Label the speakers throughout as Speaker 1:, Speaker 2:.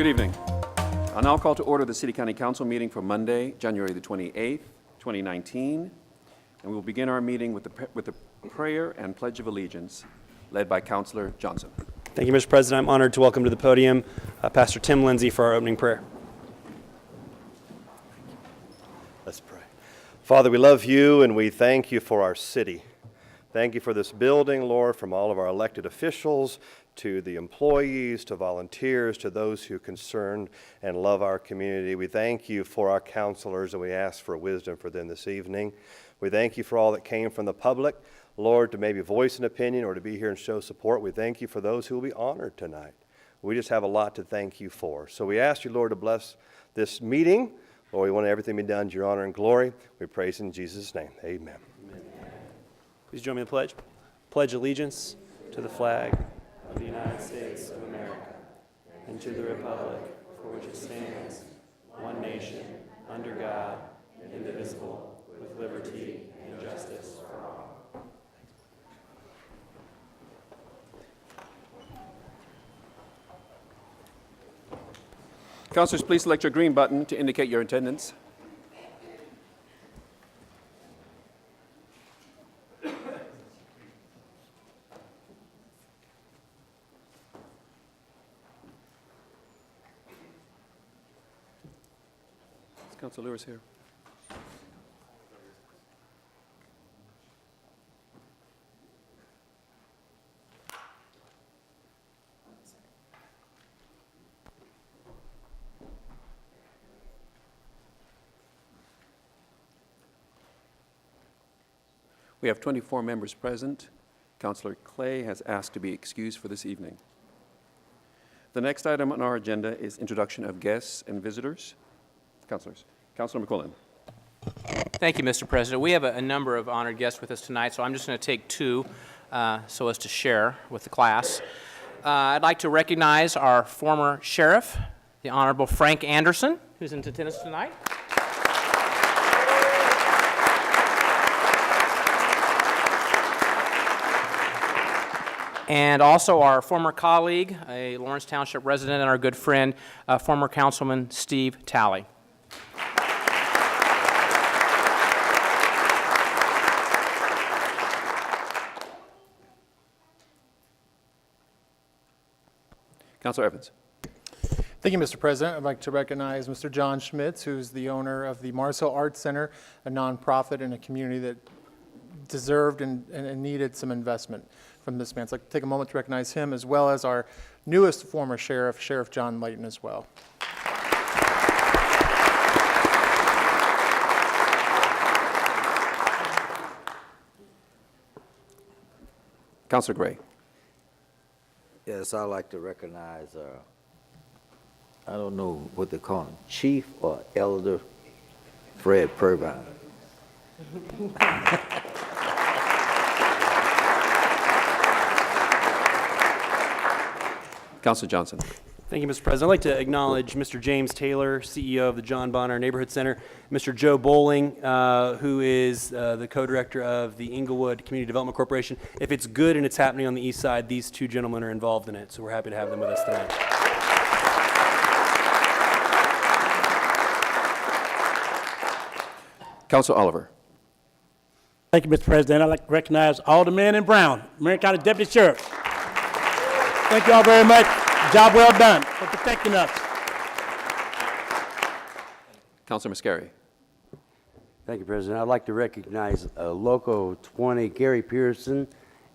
Speaker 1: Good evening. I'll now call to order the City County Council meeting for Monday, January the 28th, 2019. And we will begin our meeting with the prayer and Pledge of Allegiance, led by Councilor Johnson.
Speaker 2: Thank you, Mr. President. I'm honored to welcome to the podium Pastor Tim Lindsay for our opening prayer.
Speaker 3: Let's pray. Father, we love you and we thank you for our city. Thank you for this building, Lord, from all of our elected officials to the employees, to volunteers, to those who concern and love our community. We thank you for our counselors and we ask for wisdom for them this evening. We thank you for all that came from the public, Lord, to maybe voice an opinion or to be here and show support. We thank you for those who will be honored tonight. We just have a lot to thank you for. So we ask you, Lord, to bless this meeting. Lord, we want everything to be done to your honor and glory. We praise in Jesus' name. Amen.
Speaker 2: Please join me in the pledge. Pledge allegiance to the flag of the United States of America and to the republic for which it stands, one nation, under God, indivisible, with liberty and justice for all.
Speaker 1: Councilors, please select your green button to indicate your attendance. Is Councilor Lewis here? We have 24 members present. Councilor Clay has asked to be excused for this evening. The next item on our agenda is introduction of guests and visitors. Councilors. Councilor McQuillan.
Speaker 4: Thank you, Mr. President. We have a number of honored guests with us tonight, so I'm just going to take two so as to share with the class. I'd like to recognize our former sheriff, the Honorable Frank Anderson, who's in attendance tonight. And also our former colleague, a Lawrence Township resident and our good friend, former Councilman Steve Talley.
Speaker 1: Councilor Evans.
Speaker 5: Thank you, Mr. President. I'd like to recognize Mr. John Schmitz, who's the owner of the Marceau Arts Center, a nonprofit in a community that deserved and needed some investment from this man. So I'd like to take a moment to recognize him, as well as our newest former sheriff, Sheriff John Layton, as well.
Speaker 1: Councilor Gray.
Speaker 6: Yes, I'd like to recognize, I don't know what they call him, Chief or Elder Fred Purvine.
Speaker 1: Councilor Johnson.
Speaker 2: Thank you, Mr. President. I'd like to acknowledge Mr. James Taylor, CEO of the John Bonner Neighborhood Center, Mr. Joe Bowling, who is the co-director of the Inglewood Community Development Corporation. If it's good and it's happening on the east side, these two gentlemen are involved in it, so we're happy to have them with us tonight.
Speaker 1: Councilor Oliver.
Speaker 7: Thank you, Mr. President. I'd like to recognize Alderman and Brown, Marion County Deputy Sheriff. Thank you all very much. Job well done for protecting us.
Speaker 1: Councilor Mascari.
Speaker 8: Thank you, President. I'd like to recognize Local 20 Gary Pearson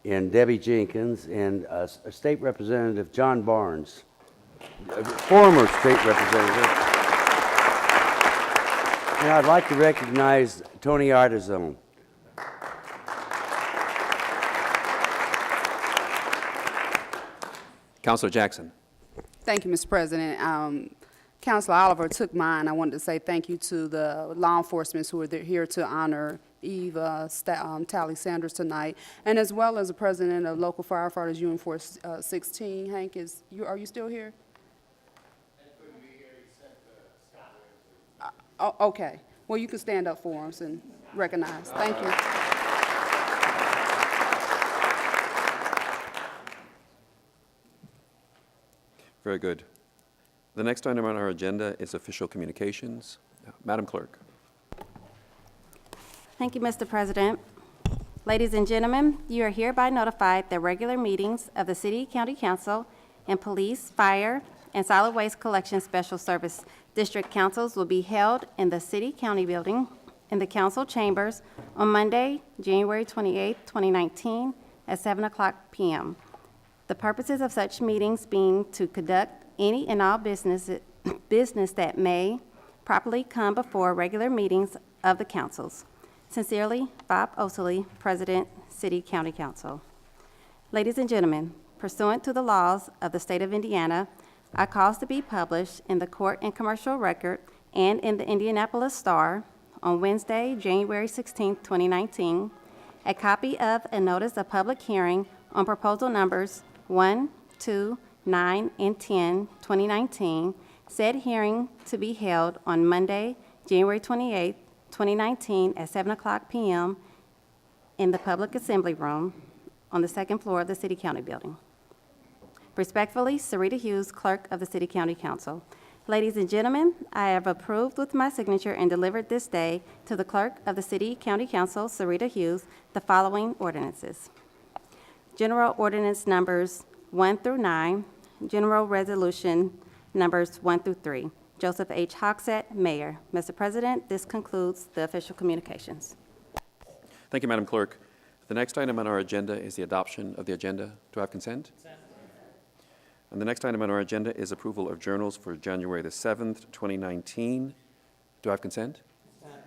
Speaker 8: and Debbie Jenkins and State Representative John Barnes, former State Representative. And I'd like to recognize Tony Artizone.
Speaker 1: Councilor Jackson.
Speaker 9: Thank you, Mr. President. Councilor Oliver took mine. I wanted to say thank you to the law enforcement who are here to honor Eve Talley Sanders tonight, and as well as the president of Local Firefighters Union Force 16. Hank, are you still here? Oh, okay. Well, you can stand up for us and recognize. Thank you.
Speaker 1: Very good. The next item on our agenda is official communications. Madam Clerk.
Speaker 10: Thank you, Mr. President. Ladies and gentlemen, you are hereby notified that regular meetings of the City County Council and Police, Fire, and Solid Waste Collection Special Service District Councils will be held in the City County Building in the council chambers on Monday, January 28, 2019, at 7:00 p.m. The purposes of such meetings being to conduct any and all business that may properly come before regular meetings of the councils. Sincerely, Bob Osley, President, City County Council. Ladies and gentlemen, pursuant to the laws of the state of Indiana, I cause to be published in the Court and Commercial Record and in the Indianapolis Star on Wednesday, January 16, 2019, a copy of a notice of public hearing on proposal numbers 1, 2, 9, and 10, 2019, said hearing to be held on Monday, January 28, 2019, at 7:00 p.m. in the Public Assembly Room on the second floor of the City County Building. Respectfully, Sarita Hughes, Clerk of the City County Council. Ladies and gentlemen, I have approved with my signature and delivered this day to the Clerk of the City County Council, Sarita Hughes, the following ordinances. General Ordinance Numbers 1 through 9, General Resolution Numbers 1 through 3. Joseph H. Hogsett, Mayor. Mr. President, this concludes the official communications.
Speaker 1: Thank you, Madam Clerk. The next item on our agenda is the adoption of the agenda. Do I have consent? Consent. And the next item on our agenda is approval of journals for January the 7th, 2019. Do I have consent? Consent.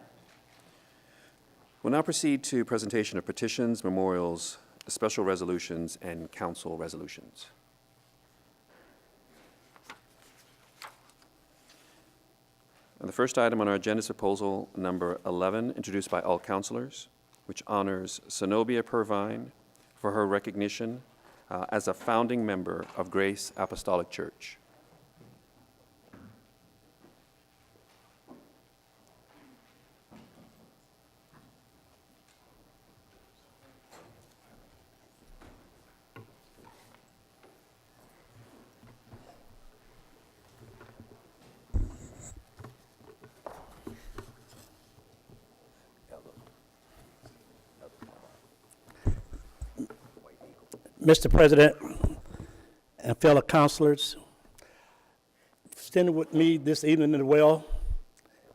Speaker 1: We'll now proceed to presentation of petitions, memorials, special resolutions, and council resolutions. And the first item on our agenda is proposal number 11, introduced by all councilors, which honors Zenobia Purvine for her recognition as a founding member of Grace Apostolic Church.
Speaker 7: Mr. President and fellow councilors, standing with me this evening as well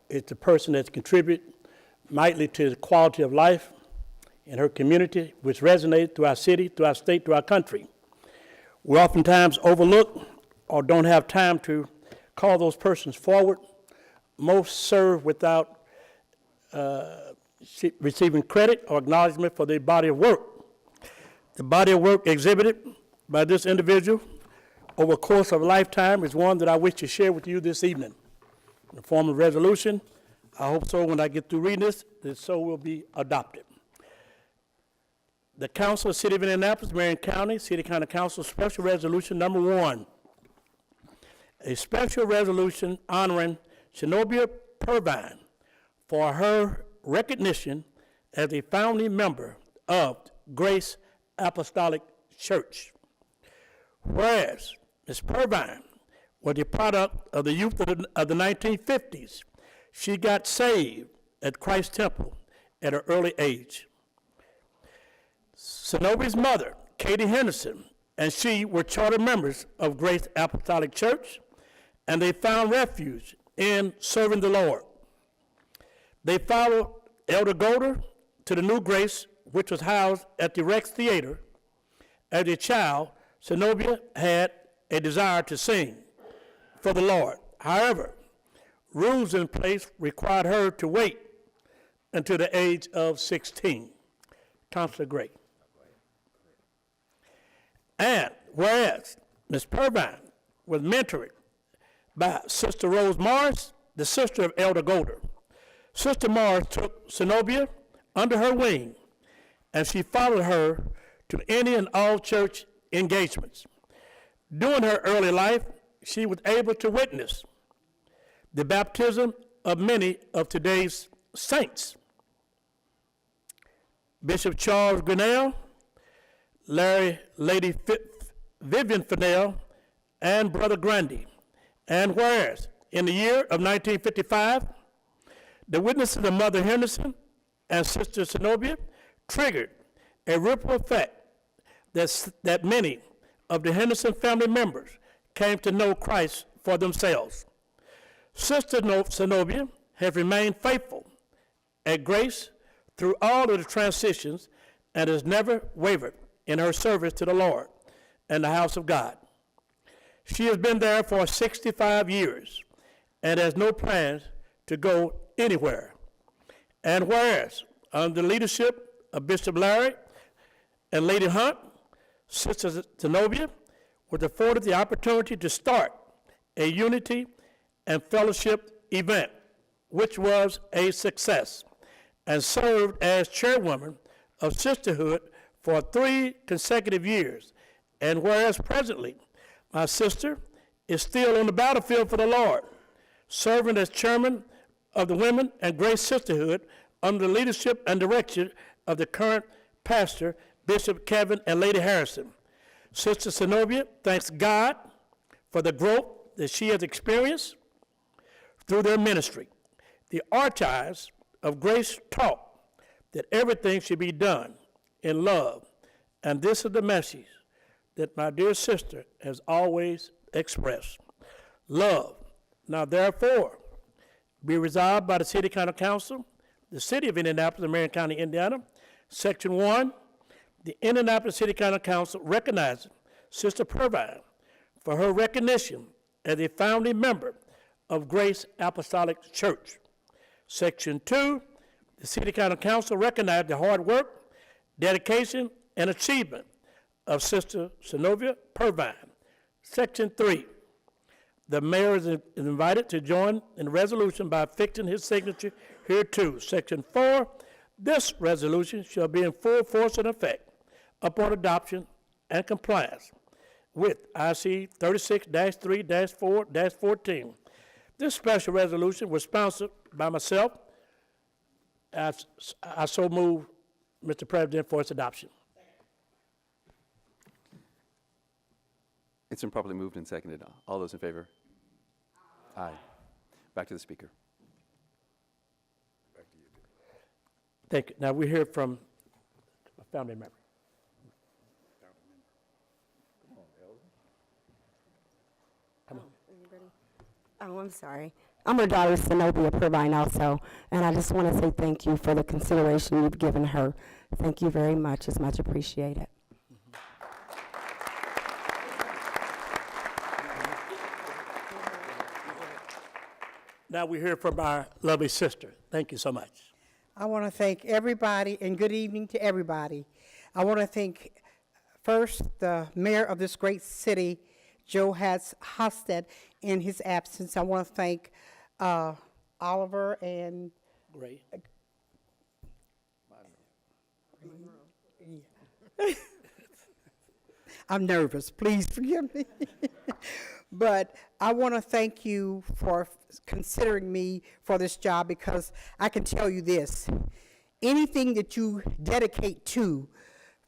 Speaker 7: is the person that's contributed mightily to the quality of life in her community, which resonates through our city, through our state, through our country. We oftentimes overlook or don't have time to call those persons forward. Most serve without receiving credit or acknowledgement for their body of work. The body of work exhibited by this individual over the course of a lifetime is one that I wish to share with you this evening. In the form of resolution, I hope so when I get through reading this, that so will be adopted. The Council of the City of Indianapolis, Marion County, City County Council Special Resolution Number 1. A special resolution honoring Zenobia Purvine for her recognition as a founding member of Grace Apostolic Church. Whereas Ms. Purvine was a product of the youth of the 1950s, she got saved at Christ Temple at an early age. Zenobia's mother, Katie Henderson, and she were charter members of Grace Apostolic Church, and they found refuge in serving the Lord. They followed Elder Golder to the New Grace, which was housed at the Rex Theater. As a child, Zenobia had a desire to sing for the Lord. However, rules in place required her to wait until the age of 16. Councilor Gray. And whereas Ms. Purvine was mentored by Sister Rose Morris, the sister of Elder Golder, Sister Morris took Zenobia under her wing, and she followed her to any and all church engagements. During her early life, she was able to witness the baptism of many of today's saints. Bishop Charles Grinnell, Lady Vivian Fennell, and Brother Grundy, And whereas, in the year of 1955, the witnesses of Mother Henderson and Sister Zenobia triggered a ripple effect that many of the Henderson family members came to know Christ for themselves. Sister Zenobia has remained faithful at Grace through all of the transitions and has never wavered in her service to the Lord and the house of God. She has been there for 65 years and has no plans to go anywhere. And whereas, under the leadership of Bishop Larry and Lady Hunt, Sister Zenobia was afforded the opportunity to start a unity and fellowship event, which was a success, and served as chairwoman of Sisterhood for 3 consecutive years. And whereas presently, my sister is still on the battlefield for the Lord, serving as chairman of the Women and Grace Sisterhood under the leadership and direction of the current pastor, Bishop Kevin and Lady Harrison. Sister Zenobia thanks God for the growth that she has experienced through their ministry. The archives of Grace taught that everything should be done in love, and this is the message that my dear sister has always expressed. Love. Now therefore, be resolved by the City County Council, the City of Indianapolis, Marion County, Indiana. Section 1, the Indianapolis City County Council recognizes Sister Purvine for her recognition as a founding member of Grace Apostolic Church. Section 2, the City County Council recognizes the hard work, dedication, and achievement of Sister Zenobia Purvine. Section 3, the mayor is invited to join in the resolution by affixing his signature hereto. Section 4, this resolution shall be in full force and effect upon adoption and compliance with IC 36-3-4-14. This special resolution was sponsored by myself. I so move, Mr. President, for its adoption.
Speaker 1: It's been properly moved and seconded. All those in favor? Aye. Back to the speaker.
Speaker 7: Thank you. Now we hear from a family member.
Speaker 11: Oh, I'm sorry. I'm her daughter, Zenobia Purvine, also, and I just want to say thank you for the consideration you've given her. Thank you very much. It's much appreciated.
Speaker 7: Now we hear from our lovely sister. Thank you so much.
Speaker 12: I want to thank everybody, and good evening to everybody. I want to thank first the mayor of this great city, Joe Hosted, in his absence. I want to thank Oliver and
Speaker 7: Great.
Speaker 12: I'm nervous, please forgive me. But I want to thank you for considering me for this job, because I can tell you this, anything that you dedicate to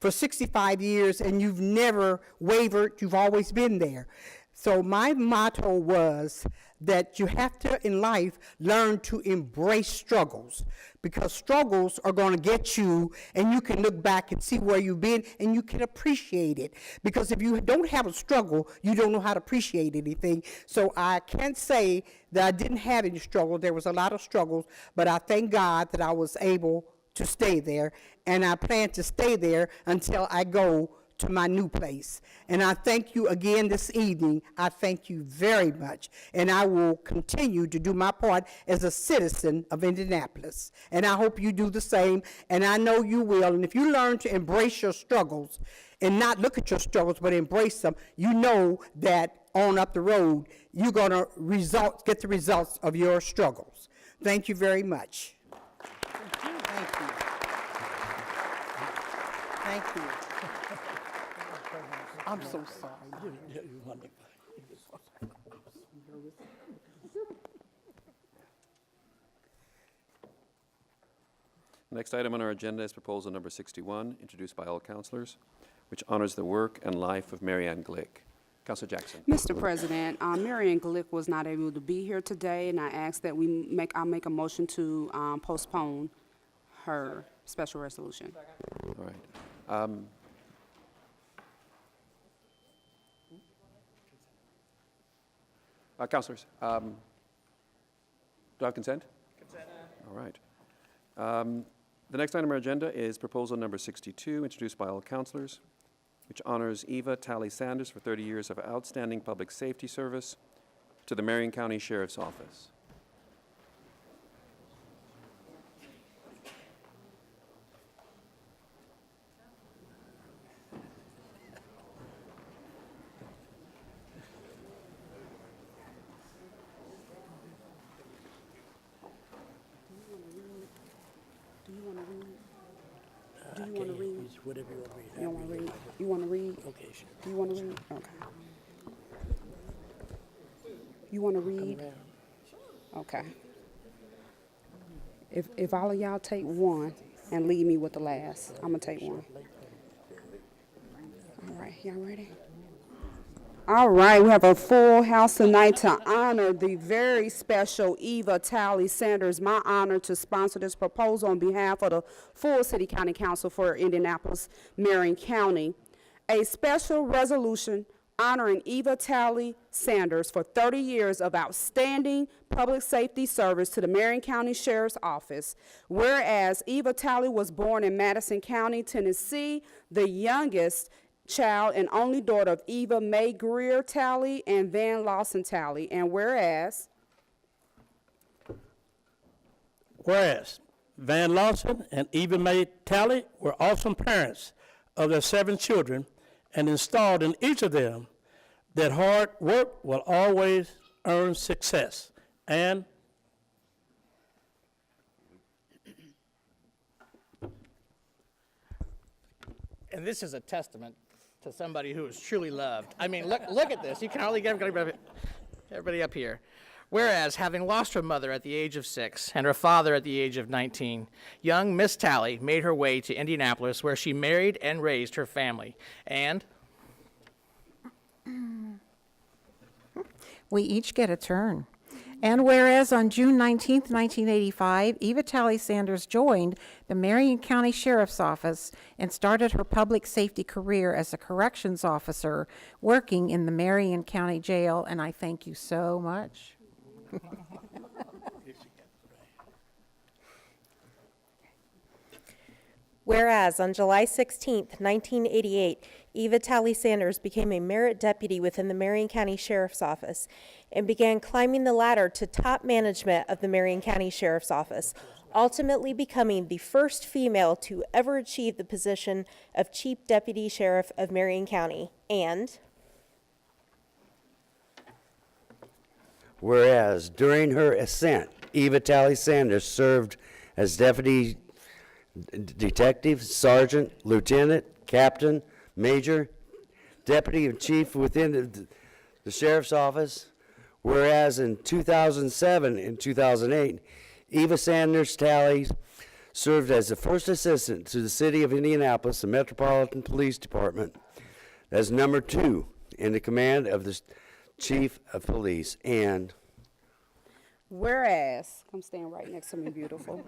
Speaker 12: for 65 years and you've never wavered, you've always been there. So my motto was that you have to, in life, learn to embrace struggles, because struggles are going to get you, and you can look back and see where you've been, and you can appreciate it. Because if you don't have a struggle, you don't know how to appreciate anything. So I can't say that I didn't have any struggle. There was a lot of struggles, but I thank God that I was able to stay there, and I plan to stay there until I go to my new place. And I thank you again this evening. I thank you very much. And I will continue to do my part as a citizen of Indianapolis. And I hope you do the same, and I know you will. And if you learn to embrace your struggles and not look at your struggles, but embrace them, you know that on up the road, you're gonna get the results of your struggles. Thank you very much. Thank you. Thank you. I'm so sorry.
Speaker 1: Next item on our agenda is proposal number 61, introduced by all councilors, which honors the work and life of Mary Ann Glick. Counselor Jackson.
Speaker 9: Mr. President, Marion Glick was not able to be here today, and I ask that I make a motion to postpone her special resolution.
Speaker 1: All right. Councilors, do I have consent? Consent. All right. The next item on our agenda is proposal number 62, introduced by all councilors, which honors Eva Talley Sanders for 30 years of outstanding public safety service to the Marion County Sheriff's Office.
Speaker 9: Do you want to read? Do you want to read?
Speaker 7: Whatever you want to read.
Speaker 9: You don't want to read? You want to read?
Speaker 7: Okay, sure.
Speaker 9: Do you want to read? Okay. You want to read? Okay. If all of y'all take one and leave me with the last, I'm gonna take one. All right, y'all ready? All right, we have a full house tonight to honor the very special Eva Talley Sanders. My honor to sponsor this proposal on behalf of the full City County Council for Indianapolis, Marion County. A special resolution honoring Eva Talley Sanders for 30 years of outstanding public safety service to the Marion County Sheriff's Office. Whereas Eva Talley was born in Madison County, Tennessee, the youngest child and only daughter of Eva Mae Greer Talley and Van Lawson Talley. And whereas
Speaker 7: Van Lawson and Eva Mae Talley were awesome parents of their 7 children and installed in each of them that hard work will always earn success. And
Speaker 13: this is a testament to somebody who is truly loved. I mean, look at this. You can hardly get everybody up here. Whereas, having lost her mother at the age of 6 and her father at the age of 19, young Miss Talley made her way to Indianapolis, where she married and raised her family. And
Speaker 14: we each get a turn. And whereas on June 19, 1985, Eva Talley Sanders joined the Marion County Sheriff's Office and started her public safety career as a corrections officer working in the Marion County Jail, and I thank you so much.
Speaker 15: Whereas on July 16, 1988, Eva Talley Sanders became a merit deputy within the Marion County Sheriff's Office and began climbing the ladder to top management of the Marion County Sheriff's Office, ultimately becoming the first female to ever achieve the position of Chief Deputy Sheriff of Marion County. And
Speaker 8: whereas during her ascent, Eva Talley Sanders served as deputy detective, sergeant, lieutenant, captain, major, deputy chief within the sheriff's office. Whereas in 2007 and 2008, Eva Sanders Talley served as the first assistant to the city of Indianapolis, the Metropolitan Police Department, as number 2 in the command of the chief of police. And
Speaker 9: whereas, come stand right next to me, beautiful.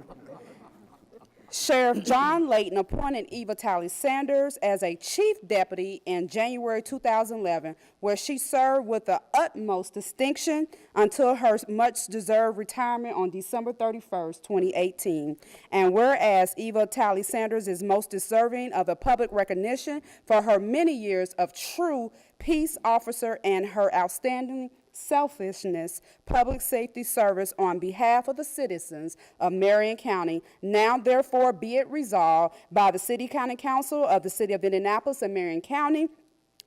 Speaker 9: Sheriff John Layton appointed Eva Talley Sanders as a chief deputy in January 2011, where she served with the utmost distinction until her much-deserved retirement on December 31st, 2018. And whereas Eva Talley Sanders is most deserving of a public recognition for her many years of true peace officer and her outstanding selfishness public safety service on behalf of the citizens of Marion County, now therefore be it resolved by the City County Council of the City of Indianapolis and Marion County,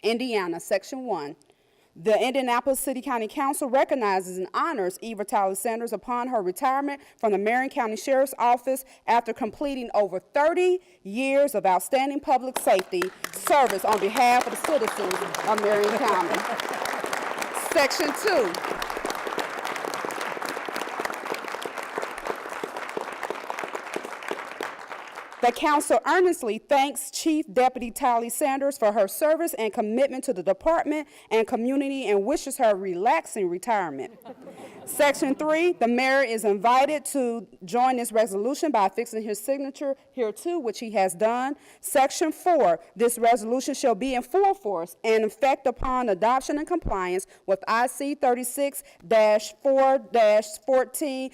Speaker 9: Indiana, Section 1. The Indianapolis City County Council recognizes and honors Eva Talley Sanders upon her retirement from the Marion County Sheriff's Office after completing over 30 years of outstanding public safety service on behalf of the citizens of Marion County. Section 2. The council earnestly thanks Chief Deputy Tally Sanders for her service and commitment to the department and community and wishes her relaxing retirement. Section 3, the mayor is invited to join this resolution by affixing his signature hereto, which he has done. Section 4, this resolution shall be in full force and effect upon adoption and compliance with IC 36-4-14.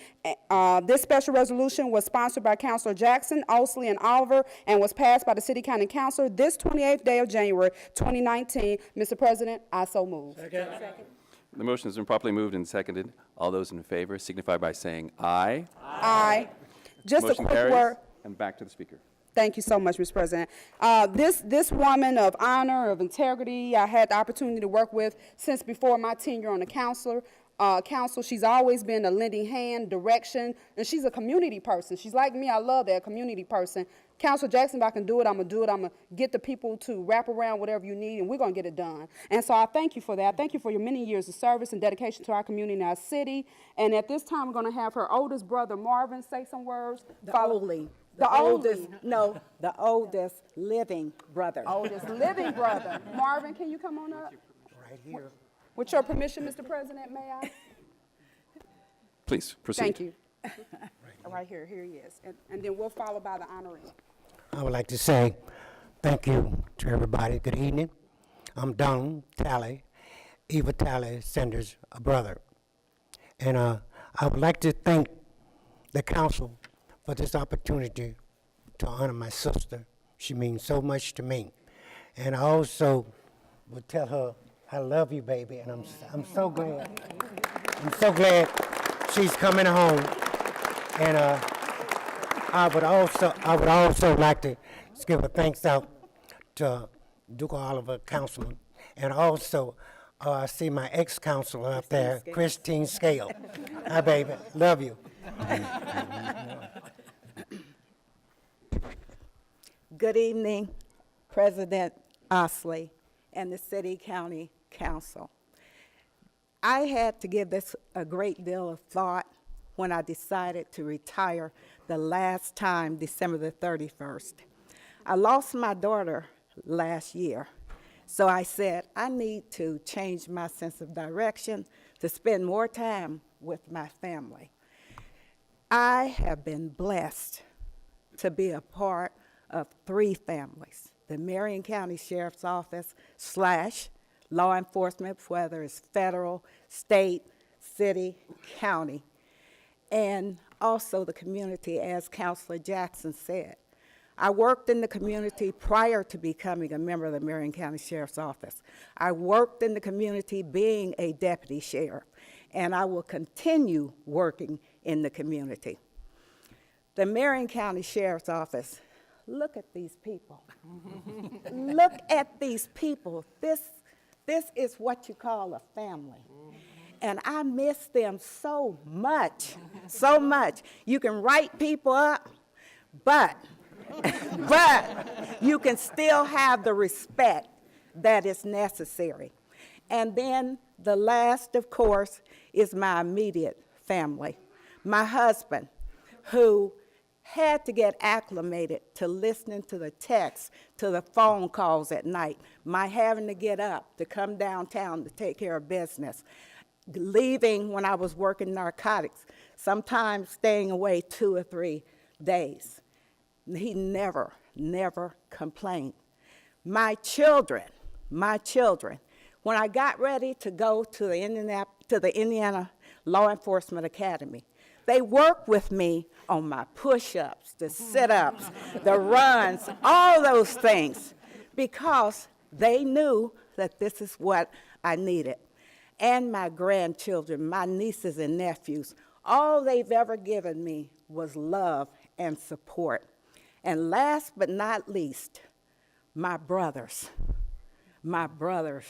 Speaker 9: This special resolution was sponsored by Councilor Jackson, Osley, and Oliver, and was passed by the City County Council this 28th day of January 2019. Mr. President, I so move.
Speaker 1: The motion has been properly moved and seconded. All those in favor signify by saying aye.
Speaker 9: Aye. Just a
Speaker 1: Motion
Speaker 9: quick
Speaker 1: carries.
Speaker 9: word.
Speaker 1: And back to the speaker.
Speaker 9: Thank you so much, Mr. President. This woman of honor, of integrity, I had the opportunity to work with since before my tenure on the council. She's always been a lending hand, direction, and she's a community person. She's like me. I love that, community person. Councilor Jackson, if I can do it, I'm going to do it. I'm going to get the people to wrap around whatever you need, and we're going to get it done. And so I thank you for that. I thank you for your many years of service and dedication to our community and our city. And at this time, we're going to have her oldest brother, Marvin, say some words.
Speaker 16: The oldest living brother.
Speaker 9: Oldest living brother. Marvin, can you come on up?
Speaker 16: Right here.
Speaker 9: With your permission, Mr. President, may I?
Speaker 1: Please, proceed.
Speaker 9: Thank you. Right here, here he is. And then we'll follow by the honoree.
Speaker 17: I would like to say thank you to everybody. Good evening. I'm Donald Tally, Eva Tally Sanders' brother. And I would like to thank the council for this opportunity to honor my sister. She means so much to me. And I also would tell her, I love you, baby, and I'm so glad. I'm so glad she's coming home. And I would also like to give a thanks out to Duke Oliver, councilman, and also I see my ex-councilor up there, Christine Scale. Hi, baby, love you.
Speaker 16: Good evening, President Osley and the City County Council. I had to give this a great deal of thought when I decided to retire the last time, December the 31st. I lost my daughter last year, so I said I need to change my sense of direction to spend more time with my family. I have been blessed to be a part of 3 families, the Marion County Sheriff's Office / law enforcement, whether it's federal, state, city, county, and also the community, as Councilor Jackson said. I worked in the community prior to becoming a member of the Marion County Sheriff's Office. I worked in the community being a deputy sheriff, and I will continue working in the community. The Marion County Sheriff's Office, look at these people. Look at these people. This is what you call a family. And I miss them so much, so much. You can write people up, but you can still have the respect that is necessary. And then the last, of course, is my immediate family. My husband, who had to get acclimated to listening to the texts, to the phone calls at night, my having to get up to come downtown to take care of business, leaving when I was working narcotics, sometimes staying away 2 or 3 days. He never complained. My children, when I got ready to go to the Indiana Law Enforcement Academy, they worked with me on my push-ups, the sit-ups, the runs, all those things, because they knew that this is what I needed. And my grandchildren, my nieces and nephews, all they've ever given me was love and support. And last but not least, my brothers. I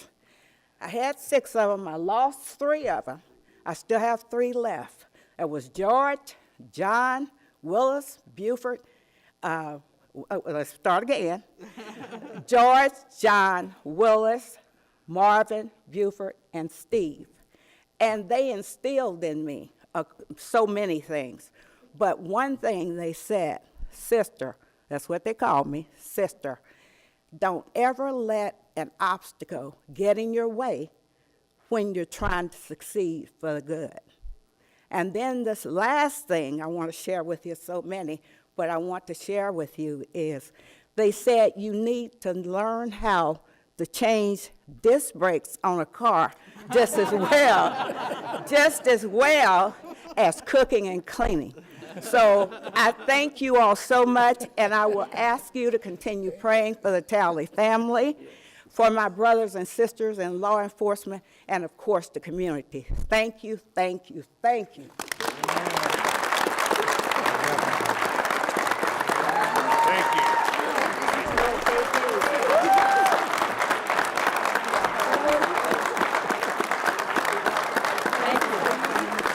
Speaker 16: had 6 of them. I lost 3 of them. I still have 3 left. It was George, John, Willis, Buford. Let's start again. George, John, Willis, Marvin, Buford, and Steve. And they instilled in me so many things. But one thing they said, sister, That's what they call me, sister. Don't ever let an obstacle get in your way when you're trying to succeed for the good. And then this last thing I want to share with you, so many, but I want to share with you is they said you need to learn how to change disc brakes on a car just as well as cooking and cleaning. So I thank you all so much, and I will ask you to continue praying for the Talley family, for my brothers and sisters in law enforcement, and of course the community. Thank you, thank you, thank you.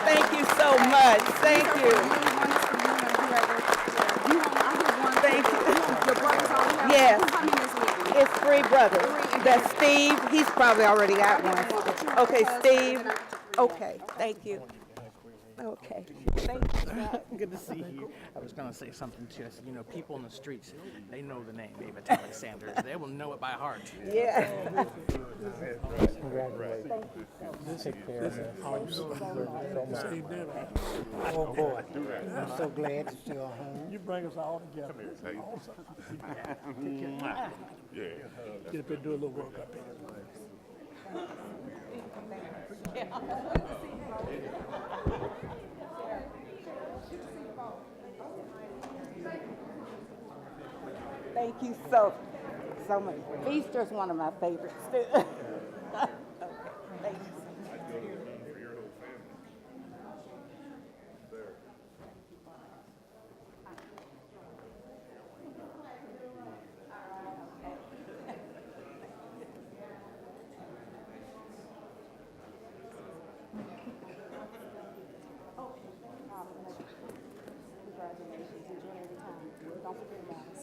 Speaker 16: Thank you so much. Thank you. Thank you. Yes. It's 3 brothers. That's Steve. He's probably already got one. Okay, Steve. Okay, thank you. Okay, thank you.
Speaker 13: Good to see you. I was going to say something to you. I said, you know, people in the streets, they know the name Eva Talley Sanders. They will know it by heart.
Speaker 16: Yeah.
Speaker 17: Oh, boy. I'm so glad to see you home.
Speaker 7: You bring us all together. Get up and do a little work up here.
Speaker 16: Thank you so much. Easter's one of my favorites too. Okay, thank you.
Speaker 10: Congratulations. Enjoy every time. Don't forget about us.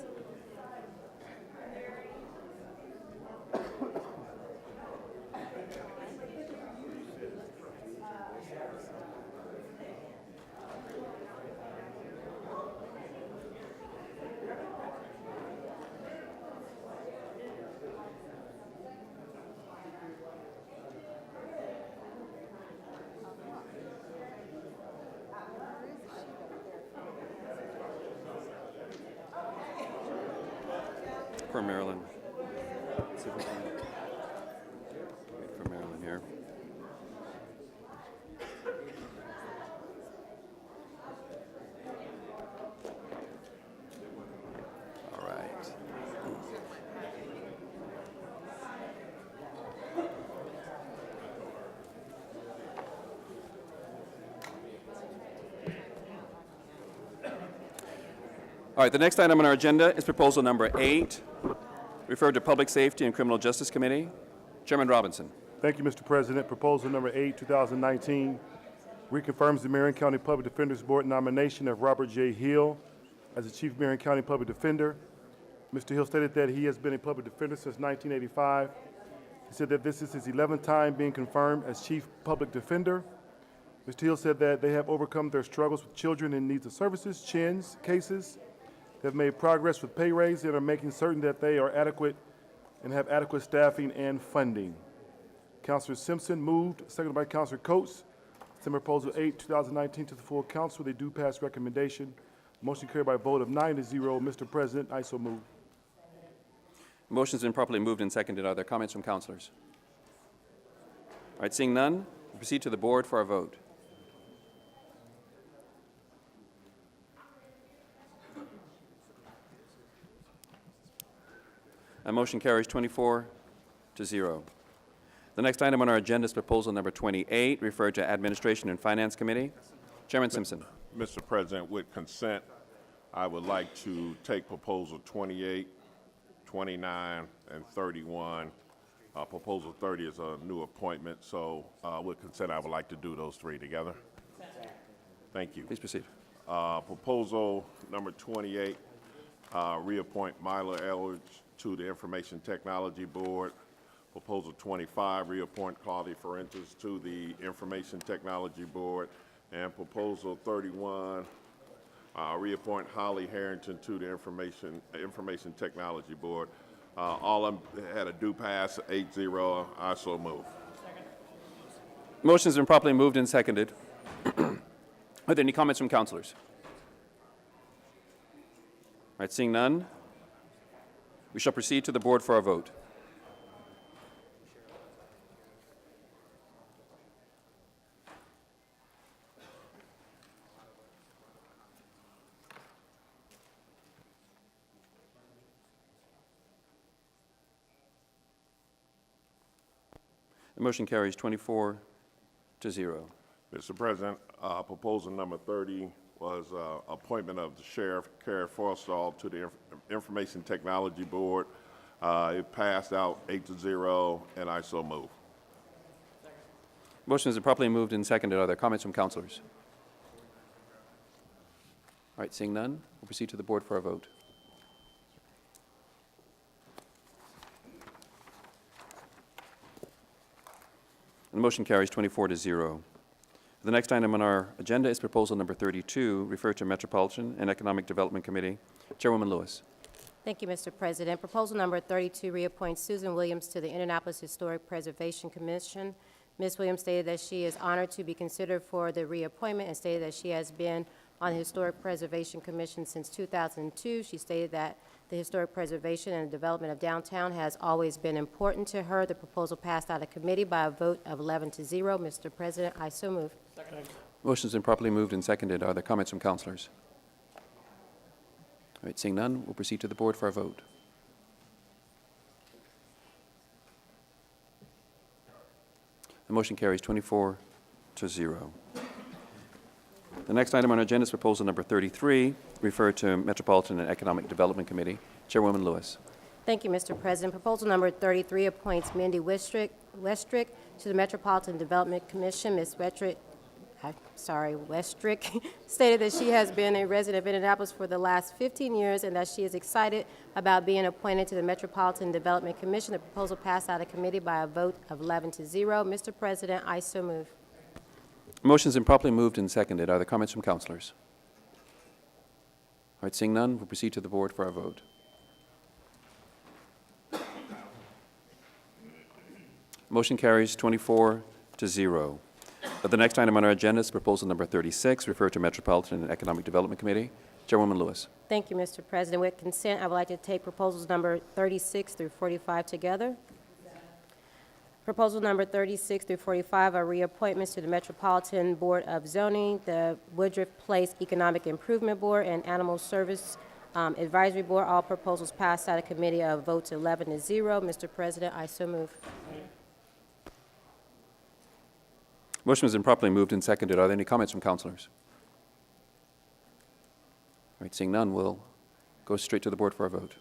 Speaker 1: For Maryland. See if we can wait for Maryland here. All right. All right, the next item on our agenda is proposal number 8, referred to Public Safety and Criminal Justice Committee. Chairman Robinson.
Speaker 18: Thank you, Mr. President. Proposal number 8, 2019, reconfirms the Marion County Public Defenders Board nomination of Robert J. Hill as the Chief Marion County Public Defender. Mr. Hill stated that he has been a public defender since 1985. He said that this is his 11th time being confirmed as Chief Public Defender. Mr. Hill said that they have overcome their struggles with children in need of services, CHINS cases. They have made progress with pay raise and are making certain that they are adequate and have adequate staffing and funding. Councilor Simpson moved, seconded by Councilor Coates. Send proposal 8, 2019 to the full council. They do pass recommendation. Motion carried by a vote of 9-0. Mr. President, I so move.
Speaker 1: Motion's been properly moved and seconded. Are there comments from councilors? All right, seeing none, we proceed to the board for a vote. And motion carries 24-0. The next item on our agenda is proposal number 28, referred to Administration and Finance Committee. Chairman Simpson.
Speaker 19: Mr. President, with consent, I would like to take proposal 28, 29, and 31. Proposal 30 is a new appointment, so with consent, I would like to do those 3 together. Thank you.
Speaker 1: Please proceed.
Speaker 19: Proposal number 28, reappoint Myla Eldridge to the Information Technology Board. Proposal 25, reappoint Claudia Fuentes to the Information Technology Board. And proposal 31, reappoint Holly Harrington to the Information Technology Board. All of them had a due pass, 8-0. I so move.
Speaker 1: Motion's been properly moved and seconded. Are there any comments from councilors? All right, seeing none, we shall proceed to the board for our vote. The motion carries 24-0.
Speaker 19: Mr. President, proposal number 30 was appointment of the Sheriff Kerry Forstall to the Information Technology Board. It passed out 8-0, and I so move.
Speaker 1: Motion is properly moved and seconded. Are there comments from councilors? All right, seeing none, we'll proceed to the board for our vote. The motion carries 24-0. The next item on our agenda is proposal number 32, referred to Metropolitan and Economic Development Committee. Chairwoman Lewis.
Speaker 20: Thank you, Mr. President. Proposal number 32 reappoints Susan Williams to the Indianapolis Historic Preservation Commission. Ms. Williams stated that she is honored to be considered for the reappointment and stated that she has been on the Historic Preservation Commission since 2002. She stated that the historic preservation and development of downtown has always been important to her. The proposal passed out of committee by a vote of 11-0. Mr. President, I so move.
Speaker 1: Motion's been properly moved and seconded. Are there comments from councilors? All right, seeing none, we'll proceed to the board for our vote. The motion carries 24-0. The next item on our agenda is proposal number 33, referred to Metropolitan and Economic Development Committee. Chairwoman Lewis.
Speaker 20: Thank you, Mr. President. Proposal number 33 appoints Mindy Westrick to the Metropolitan Development Commission. Ms. Westrick stated that she has been a resident of Indianapolis for the last 15 years and that she is excited about being appointed to the Metropolitan Development Commission. The proposal passed out of committee by a vote of 11-0. Mr. President, I so move.
Speaker 1: Motion's been properly moved and seconded. Are there comments from councilors? All right, seeing none, we'll proceed to the board for our vote. Motion carries 24-0. The next item on our agenda is proposal number 36, referred to Metropolitan and Economic Development Committee. Chairwoman Lewis.
Speaker 20: Thank you, Mr. President. With consent, I would like to take proposals number 36 through 45 together. Proposal number 36 through 45 are reappointments to the Metropolitan Board of Zoning, the Woodruff Place Economic Improvement Board, and Animal Service Advisory Board. All proposals passed out of committee of votes 11-0. Mr. President, I so move.
Speaker 1: Motion has been properly moved and seconded. Are there any comments from councilors? All right, seeing none, we'll go straight to the board for our vote.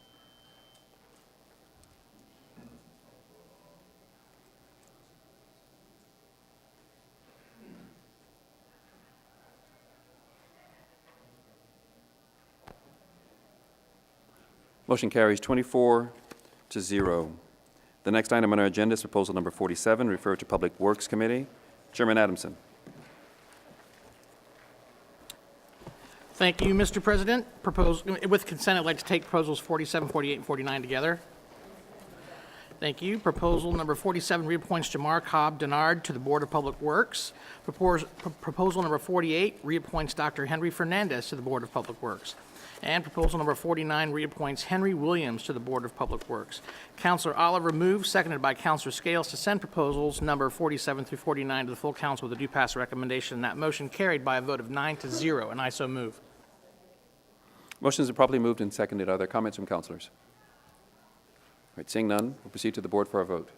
Speaker 1: Motion carries 24-0. The next item on our agenda is proposal number 47, referred to Public Works Committee. Chairman Adamson.
Speaker 13: Thank you, Mr. President. With consent, I'd like to take proposals 47, 48, and 49 together. Thank you. Proposal number 47 reappoints Jamar Cobb Denard to the Board of Public Works. Proposal number 48 reappoints Dr. Henry Fernandez to the Board of Public Works. And proposal number 49 reappoints Henry Williams to the Board of Public Works. Councilor Oliver moves, seconded by Councilor Scales, to send proposals number 47 through 49 to the full council with a due pass recommendation. That motion carried by a vote of 9-0, and I so move.
Speaker 1: Motions are properly moved and seconded. Are there comments from councilors? All right, seeing none, we'll proceed to the board for our vote.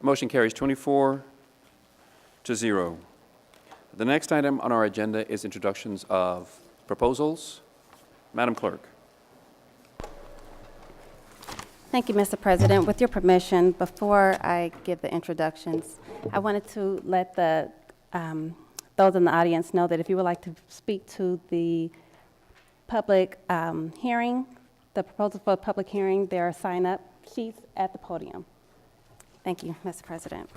Speaker 1: Motion carries 24-0. The next item on our agenda is introductions of proposals. Madam Clerk.
Speaker 10: Thank you, Mr. President. With your permission, before I give the introductions, I wanted to let the those in the audience know that if you would like to speak to the public hearing, the proposal for a public hearing, there are sign-up sheets at the podium. Thank you, Mr. President.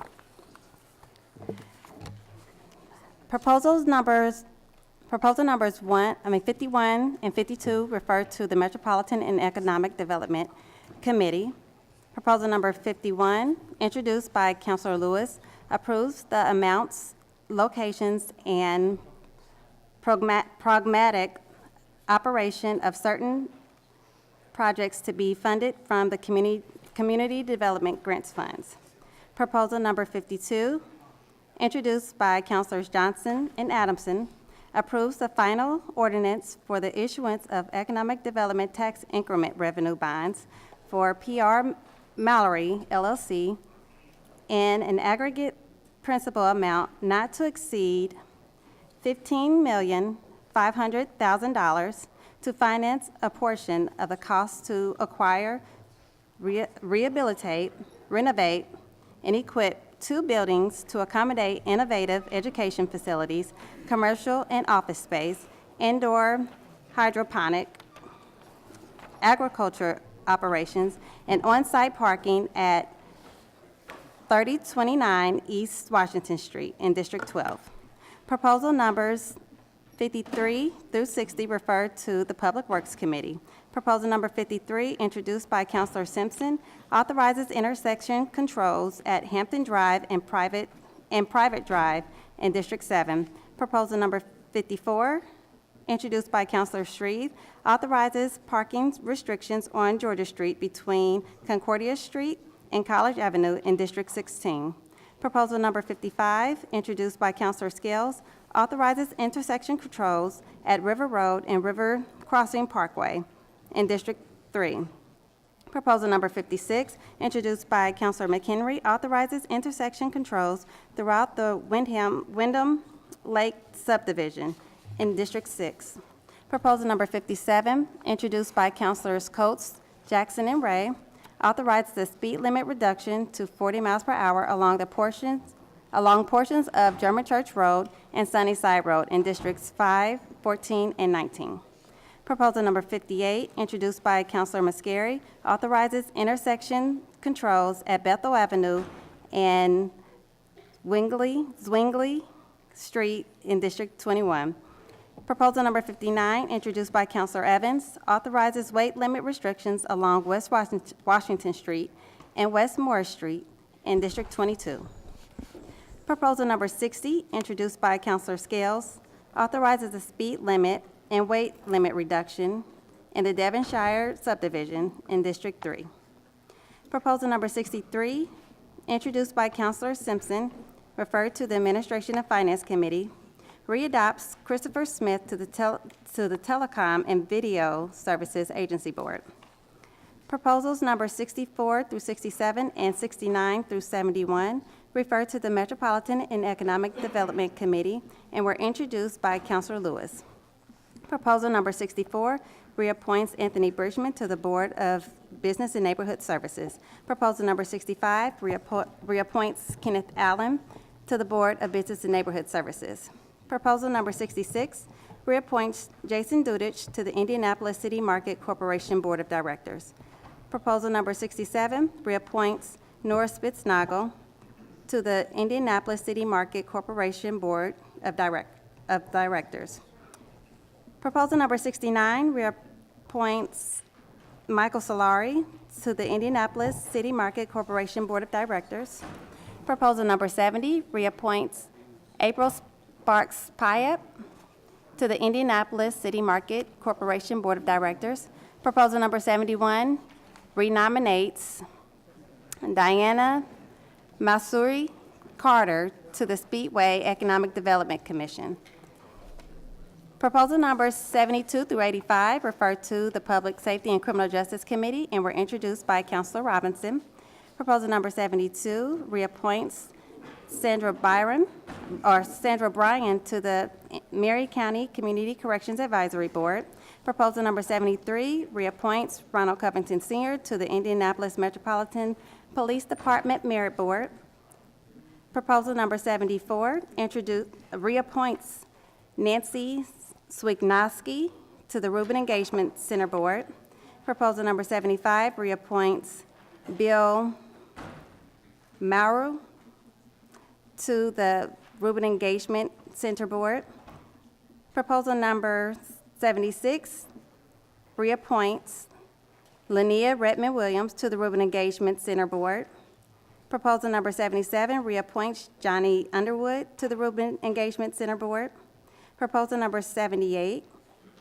Speaker 10: Proposal numbers 51 and 52 refer to the Metropolitan and Economic Development Committee. Proposal number 51, introduced by Councilor Lewis, approves the amounts, locations, and pragmatic operation of certain projects to be funded from the Community Development Grants Funds. Proposal number 52, introduced by Councilors Johnson and Adamson, approves the final ordinance for the issuance of Economic Development Tax Increment Revenue Bonds for PR Mallory LLC in an aggregate principal amount not to exceed $15,500,000 to finance a portion of the cost to acquire, rehabilitate, renovate, and equip 2 buildings to accommodate innovative education facilities, commercial and office space, indoor hydroponic, agriculture operations, and on-site parking at 3029 East Washington Street in District 12. Proposal numbers 53 through 60 refer to the Public Works Committee. Proposal number 53, introduced by Councilor Simpson, authorizes intersection controls at Hampton Drive and Private Drive in District 7. Proposal number 54, introduced by Councilor Shreve, authorizes parking restrictions on Georgia Street between Concordia Street and College Avenue in District 16. Proposal number 55, introduced by Councilor Scales, authorizes intersection controls at River Road and River Crossing Parkway in District 3. Proposal number 56, introduced by Councilor McHenry, authorizes intersection controls throughout the Wyndham Lake subdivision in District 6. Proposal number 57, introduced by Councilors Coates, Jackson, and Ray, authorizes the speed limit reduction to 40 miles per hour along portions of German Church Road and Sunnyside Road in Districts 5, 14, and 19. Proposal number 58, introduced by Councilor Mascari, authorizes intersection controls at Bethel Avenue and Zwingli Street in District 21. Proposal number 59, introduced by Councilor Evans, authorizes weight limit restrictions along West Washington Street and West Morris Street in District 22. Proposal number 60, introduced by Councilor Scales, authorizes a speed limit and weight limit reduction in the Devonshire subdivision in District 3. Proposal number 63, introduced by Councilor Simpson, referred to the Administration and Finance Committee, readopts Christopher Smith to the Telecom and Video Services Agency Board. Proposals number 64 through 67 and 69 through 71 refer to the Metropolitan and Economic Development Committee and were introduced by Councilor Lewis. Proposal number 64 reappoints Anthony Bridgman to the Board of Business and Neighborhood Services. Proposal number 65 reappoints Kenneth Allen to the Board of Business and Neighborhood Services. Proposal number 66 reappoints Jason Dudich to the Indianapolis City Market Corporation Board of Directors. Proposal number 67 reappoints Nora Spitznagel to the Indianapolis City Market Corporation Board of Directors. Proposal number 69 reappoints Michael Solari to the Indianapolis City Market Corporation Board of Directors. Proposal number 70 reappoints April Sparks Pyatt to the Indianapolis City Market Corporation Board of Directors. Proposal number 71 renominates Diana Masuri Carter to the Speedway Economic Development Commission. Proposal numbers 72 through 85 refer to the Public Safety and Criminal Justice Committee and were introduced by Councilor Robinson. Proposal number 72 reappoints Sandra Bryan to the Maury County Community Corrections Advisory Board. Proposal number 73 reappoints Ronald Covington Sr. to the Indianapolis Metropolitan Police Department Merit Board. Proposal number 74 reappoints Nancy Swignoski to the Reuben Engagement Center Board. Proposal number 75 reappoints Bill Mauro to the Reuben Engagement Center Board. Proposal number 76 reappoints Linnea Redmond Williams to the Reuben Engagement Center Board. Proposal number 77 reappoints Johnny Underwood to the Reuben Engagement Center Board. Proposal number 78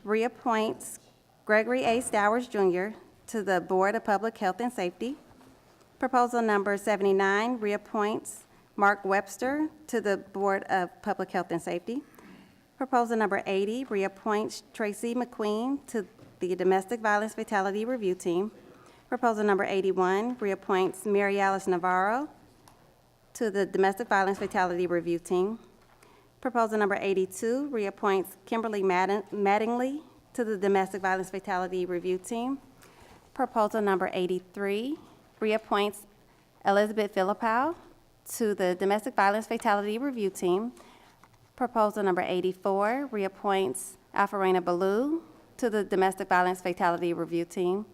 Speaker 10: reappoints Gregory A. Stowers Jr. to the Board of Public Health and Safety. Proposal number 79 reappoints Mark Webster to the Board of Public Health and Safety. Proposal number 80 reappoints Tracy McQueen to the Domestic Violence Fatality Review Team. Proposal number 81 reappoints Mary Alice Navarro to the Domestic Violence Fatality Review Team. Proposal number 82 reappoints Kimberly Mattingly to the Domestic Violence Fatality Review Team. Proposal number 83 reappoints Elizabeth Philippou to the Domestic Violence Fatality Review Team. Proposal number 84 reappoints Alfarena Ballou to the Domestic Violence Fatality Review Team.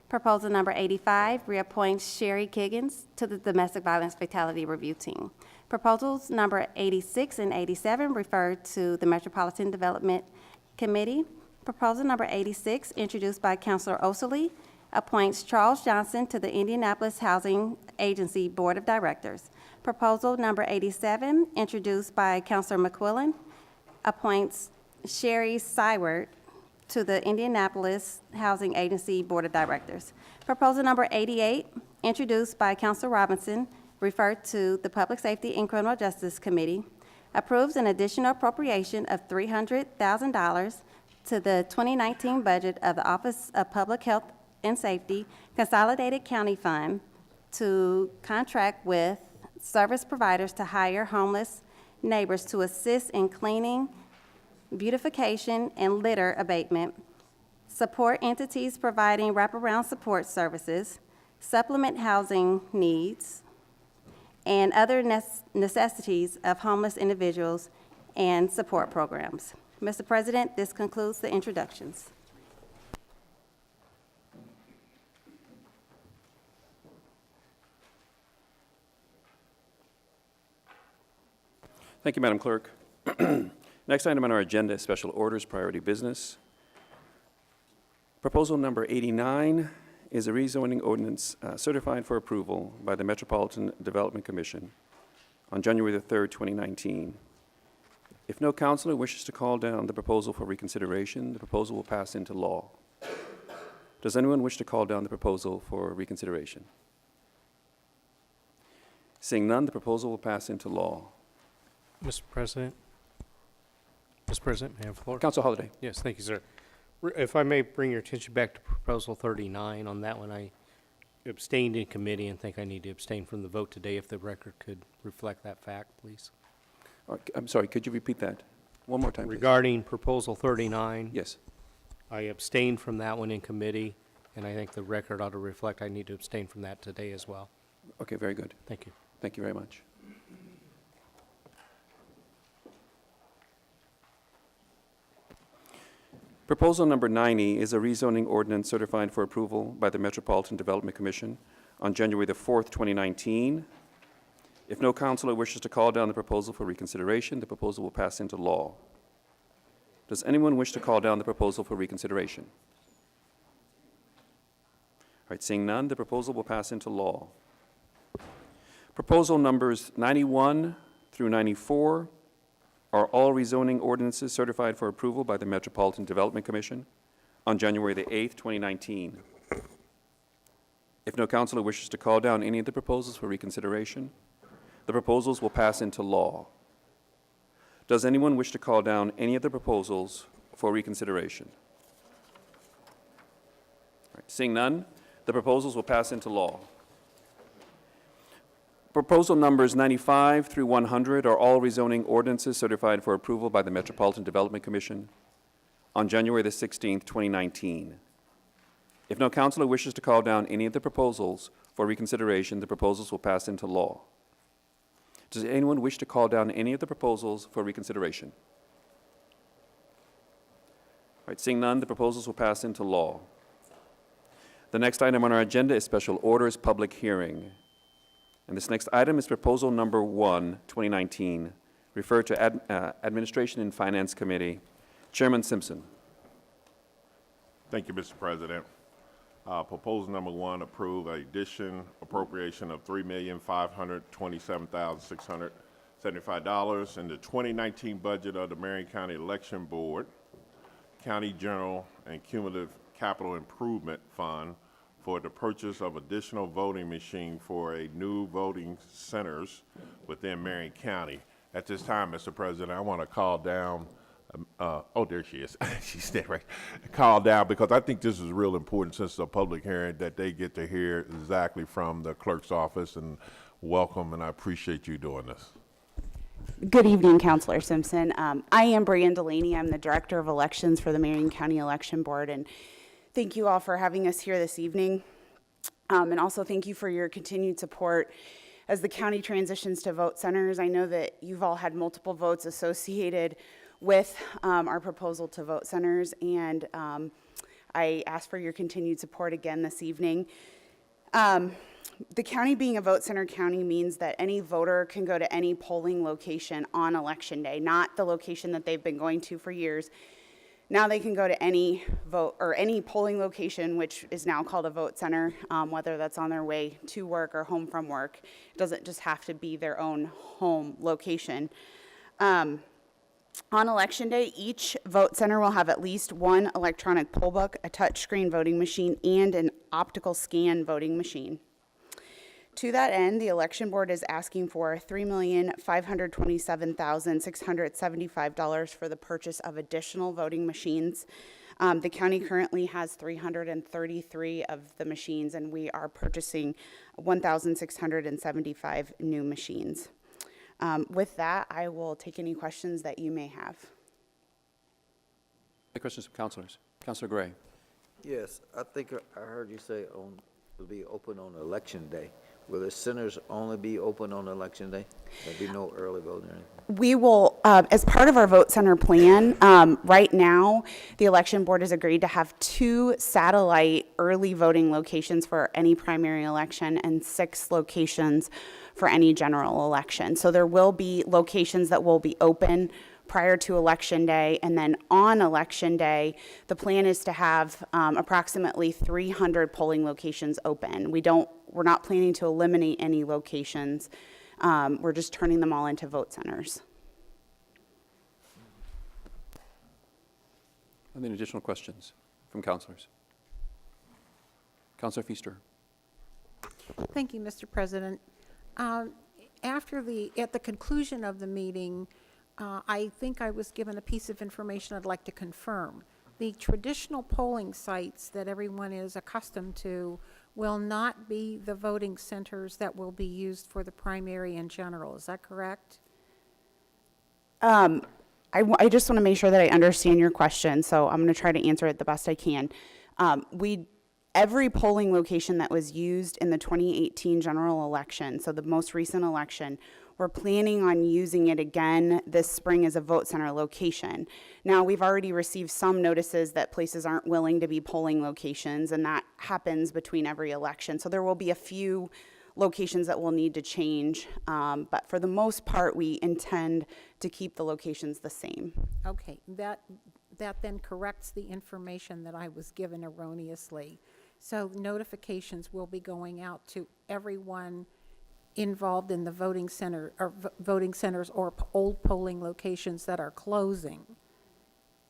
Speaker 10: Proposal number 85 reappoints Sherry Kiggins to the Domestic Violence Fatality Review Team. Proposals number 86 and 87 referred to the Metropolitan Development Committee. Proposal number 86, introduced by Councilor Osili, appoints Charles Johnson to the Indianapolis Housing Agency Board of Directors. Proposal number 87, introduced by Councilor McQuillan, appoints Sherry Syward to the Indianapolis Housing Agency Board of Directors. Proposal number 88, introduced by Councilor Robinson, referred to the Public Safety and Criminal Justice Committee, approves an additional appropriation of $300,000 to the 2019 budget of the Office of Public Health and Safety Consolidated County Fund to contract with service providers to hire homeless neighbors to assist in cleaning, beautification, and litter abatement, support entities providing wraparound support services, supplement housing needs, and other necessities of homeless individuals and support programs. Mr. President, this concludes the introductions.
Speaker 1: Thank you, Madam Clerk. Next item on our agenda is special orders, priority business. Proposal number 89 is a rezoning ordinance certified for approval by the Metropolitan Development Commission on January the 3rd, 2019. If no councilor wishes to call down the proposal for reconsideration, the proposal will pass into law. Does anyone wish to call down the proposal for reconsideration? Seeing none, the proposal will pass into law.
Speaker 21: Mr. President, may I have the floor?
Speaker 1: Council Holiday.
Speaker 21: Yes, thank you, sir. If I may bring your attention back to Proposal 39, on that one, I abstained in committee and think I need to abstain from the vote today if the record could reflect that fact, please.
Speaker 1: I'm sorry, could you repeat that one more time, please?
Speaker 21: Regarding Proposal 39.
Speaker 1: Yes.
Speaker 21: I abstained from that one in committee, and I think the record ought to reflect I need to abstain from that today as well.
Speaker 1: Okay, very good.
Speaker 21: Thank you.
Speaker 1: Thank you very much. Proposal number 90 is a rezoning ordinance certified for approval by the Metropolitan Development Commission on January the 4th, 2019. If no councilor wishes to call down the proposal for reconsideration, the proposal will pass into law. Does anyone wish to call down the proposal for reconsideration? All right, seeing none, the proposal will pass into law. Proposal numbers 91 through 94 are all rezoning ordinances certified for approval by the Metropolitan Development Commission on January the 8th, 2019. If no councilor wishes to call down any of the proposals for reconsideration, the proposals will pass into law. Does anyone wish to call down any of the proposals for reconsideration? All right, seeing none, the proposals will pass into law. Proposal numbers 95 through 100 are all rezoning ordinances certified for approval by the Metropolitan Development Commission on January the 16th, 2019. If no counselor wishes to call down any of the proposals for reconsideration, the proposals will pass into law. Does anyone wish to call down any of the proposals for reconsideration? All right, seeing none, the proposals will pass into law. The next item on our agenda is special orders public hearing. And this next item is proposal number 1, 2019, referred to Administration and Finance Committee. Chairman Simpson.
Speaker 19: Thank you, Mr. President. Proposal number 1, approve appropriation of $3,527,675 in the 2019 budget of the Marion County Election Board, County General and Cumulative Capital Improvement Fund for the purchase of additional voting machine for a new voting centers within Marion County. At this time, Mr. President, I want to call down, oh, there she is. She's there, right? Call down, because I think this is real important since it's a public hearing that they get to hear exactly from the clerk's office. And welcome, and I appreciate you doing this.
Speaker 3: Good evening, Councilor Simpson. I am Brian Delaney. I'm the Director of Elections for the Marion County Election Board, and thank you all for having us here this evening. And also thank you for your continued support as the county transitions to vote centers. I know that you've all had multiple votes associated with our proposal to vote centers, and I ask for your continued support again this evening. The county being a vote center county means that any voter can go to any polling location on election day, not the location that they've been going to for years. Now they can go to any vote or any polling location, which is now called a vote center, whether that's on their way to work or home from work. It doesn't just have to be their own home location. On election day, each vote center will have at least one electronic poll book, a touchscreen voting machine, and an optical scan voting machine. To that end, the election board is asking for $3,527,675 for the purchase of additional voting machines. The county currently has 333 of the machines, and we are purchasing 1,675 new machines. With that, I will take any questions that you may have.
Speaker 1: Any questions from councilors? Councilor Gray.
Speaker 6: Yes, I think I heard you say it'll be open on election day. Will the centers only be open on election day? There'll be no early voting or anything?
Speaker 3: We will, as part of our vote center plan, right now, the election board has agreed to have 2 satellite early voting locations for any primary election and 6 locations for any general election. So there will be locations that will be open prior to election day, and then on election day, the plan is to have approximately 300 polling locations open. We're not planning to eliminate any locations. We're just turning them all into vote centers.
Speaker 1: Any additional questions from councilors? Councilor Feaster.
Speaker 14: Thank you, Mr. President. At the conclusion of the meeting, I think I was given a piece of information I'd like to confirm. The traditional polling sites that everyone is accustomed to will not be the voting centers that will be used for the primary and general. Is that correct?
Speaker 3: I just want to make sure that I understand your question, so I'm going to try to answer it the best I can. Every polling location that was used in the 2018 general election, so the most recent election, we're planning on using it again this spring as a vote center location. Now, we've already received some notices that places aren't willing to be polling locations, and that happens between every election. So there will be a few locations that will need to change, but for the most part, we intend to keep the locations the same.
Speaker 14: Okay, that then corrects the information that I was given erroneously. So notifications will be going out to everyone involved in the voting center or voting centers or old polling locations that are closing,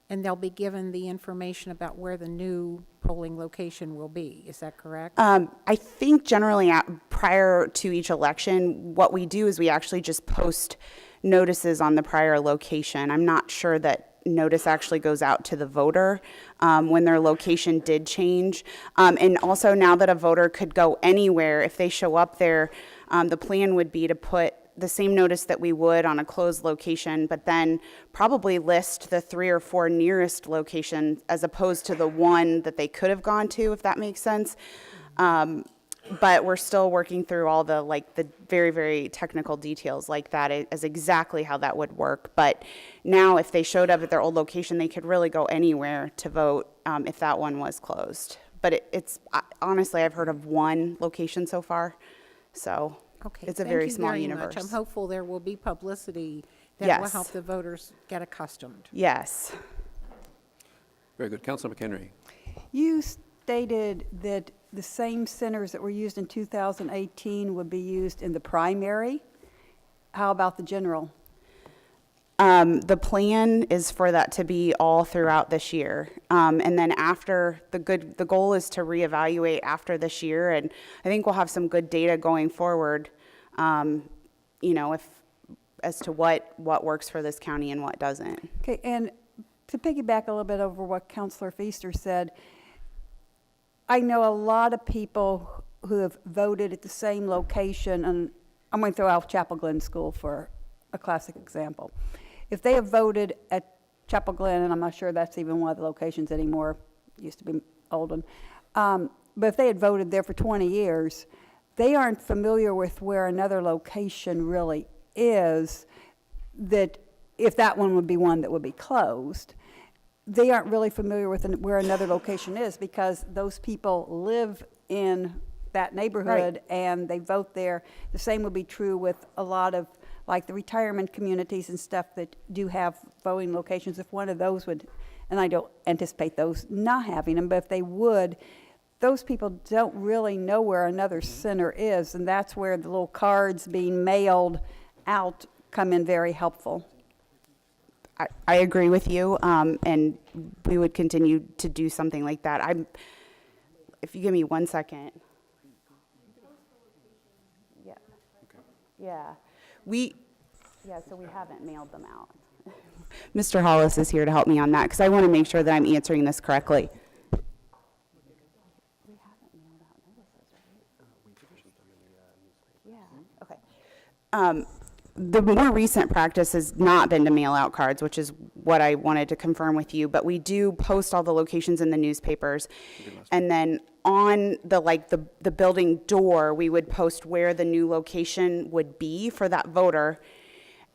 Speaker 14: and they'll be given the information about where the new polling location will be. Is that correct?
Speaker 3: I think generally prior to each election, what we do is we actually just post notices on the prior location. I'm not sure that notice actually goes out to the voter when their location did change. And also now that a voter could go anywhere, if they show up there, the plan would be to put the same notice that we would on a closed location, but then probably list the 3 or 4 nearest locations as opposed to the one that they could have gone to, if that makes sense. But we're still working through all the, like, the very, very technical details like that as exactly how that would work. But now if they showed up at their old location, they could really go anywhere to vote if that one was closed. But honestly, I've heard of one location so far, so
Speaker 14: Okay,
Speaker 3: it's a
Speaker 14: thank
Speaker 3: very
Speaker 14: you
Speaker 3: small
Speaker 14: very
Speaker 3: universe.
Speaker 14: much. I'm hopeful there will be publicity that will
Speaker 3: Yes.
Speaker 14: help the voters get accustomed.
Speaker 3: Yes.
Speaker 1: Very good. Councilor McHenry.
Speaker 4: You stated that the same centers that were used in 2018 would be used in the primary. How about the general?
Speaker 3: The plan is for that to be all throughout this year. And then after, the goal is to reevaluate after this year, and I think we'll have some good data going forward, as to what works for this county and what doesn't.
Speaker 4: Okay, and to piggyback a little bit over what Councilor Feaster said, I know a lot of people who have voted at the same location, and I'm going to throw out Chapel Glen School for a classic example. If they have voted at Chapel Glen, and I'm not sure that's even one of the locations anymore, used to be Olden, but if they had voted there for 20 years, they aren't familiar with where another location really is, that if that one would be one that would be closed, they aren't really familiar with where another location is because those people live in that neighborhood and they vote there. The same would be true with a lot of like the retirement communities and stuff that do have voting locations. If one of those would, and I don't anticipate those not having them, but if they would, those people don't really know where another center is, and that's where the little cards being mailed out come in very helpful.
Speaker 3: I agree with you, and we would continue to do something like that. If you give me 1 second. Yeah. Yeah. So we haven't mailed them out. Mr. Hollis is here to help me on that because I want to make sure that I'm answering this correctly. We haven't mailed out notices, right? Yeah. Okay. The more recent practice has not been to mail out cards, which is what I wanted to confirm with you, but we do post all the locations in the newspapers. And then on the building door, we would post where the new location would be for that voter.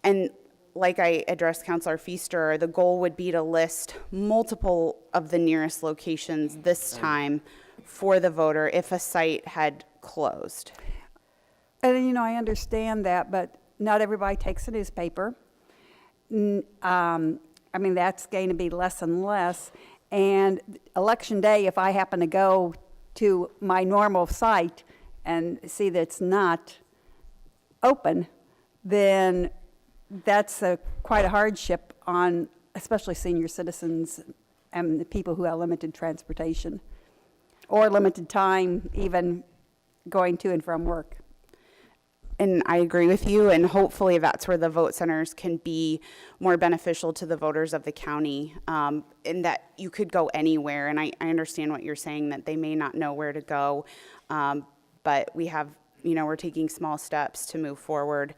Speaker 3: And like I addressed Councilor Feaster, the goal would be to list multiple of the nearest locations this time for the voter if a site had closed.
Speaker 4: And, I understand that, but not everybody takes a newspaper. That's going to be less and less. And election day, if I happen to go to my normal site and see that it's not open, then that's quite a hardship on especially senior citizens and the people who have limited transportation or limited time even going to and from work.
Speaker 3: And I agree with you, and hopefully that's where the vote centers can be more beneficial to the voters of the county, in that you could go anywhere. And I understand what you're saying, that they may not know where to go, but we have, we're taking small steps to move forward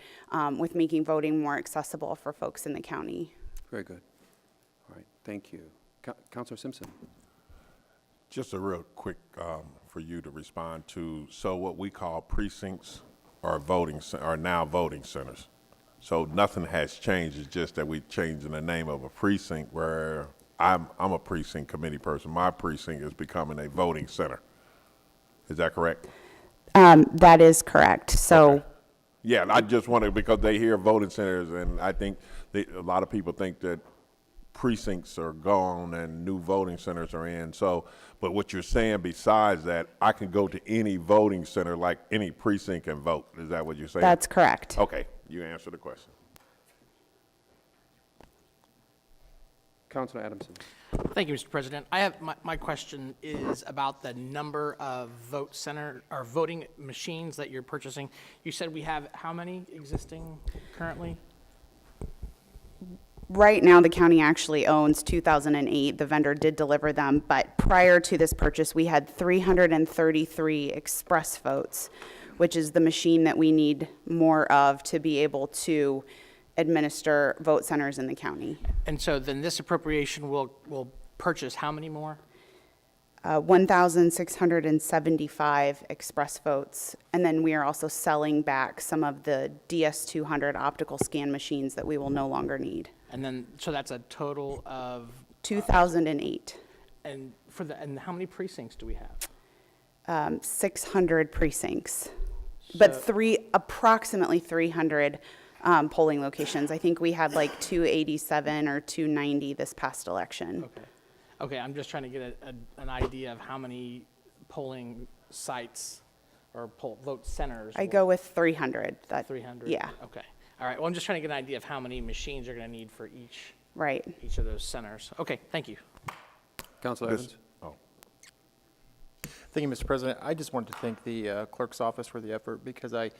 Speaker 3: with making voting more accessible for folks in the county.
Speaker 1: Very good. All right, thank you. Councilor Simpson.
Speaker 19: Just a real quick for you to respond to. So what we call precincts are now voting centers. So nothing has changed. It's just that we changed the name of a precinct where I'm a precinct committee person. My precinct is becoming a voting center. Is that correct?
Speaker 3: That is correct. So.
Speaker 19: Okay. Yeah, I just wanted, because they hear voting centers, and I think a lot of people think that precincts are gone and new voting centers are in. So, but what you're saying besides that, I can go to any voting center like any precinct and vote. Is that what you're saying?
Speaker 3: That's correct.
Speaker 19: Okay, you answered the question.
Speaker 1: Councilor Adamson.
Speaker 13: Thank you, Mr. President. I have my question is about the number of vote center or voting machines that you're purchasing. You said we have how many existing currently?
Speaker 3: Right now, the county actually owns 2008. The vendor did deliver them, but prior to this purchase, we had 333 express votes, which is the machine that we need more of to be able to administer vote centers in the county.
Speaker 13: And so then this appropriation will purchase how many more?
Speaker 3: 1,675 express votes. And then we are also selling back some of the DS200 optical scan machines that we will no longer need.
Speaker 13: And then, so that's a total of,
Speaker 3: 2008.
Speaker 13: and how many precincts do we have?
Speaker 3: 600 precincts, but
Speaker 13: So-
Speaker 3: approximately 300 polling locations. I think we had like 287 or 290 this past election.
Speaker 13: Okay, I'm just trying to get an idea of how many polling sites or vote centers.
Speaker 3: I go with 300.
Speaker 13: 300?
Speaker 3: Yeah.
Speaker 13: Okay. All right, well, I'm just trying to get an idea of how many machines you're going to need for each
Speaker 3: Right.
Speaker 13: of those centers. Okay, thank you.
Speaker 1: Councilor Evans?
Speaker 5: Thank you, Mr. President. I just wanted to thank the clerk's office for the effort, because I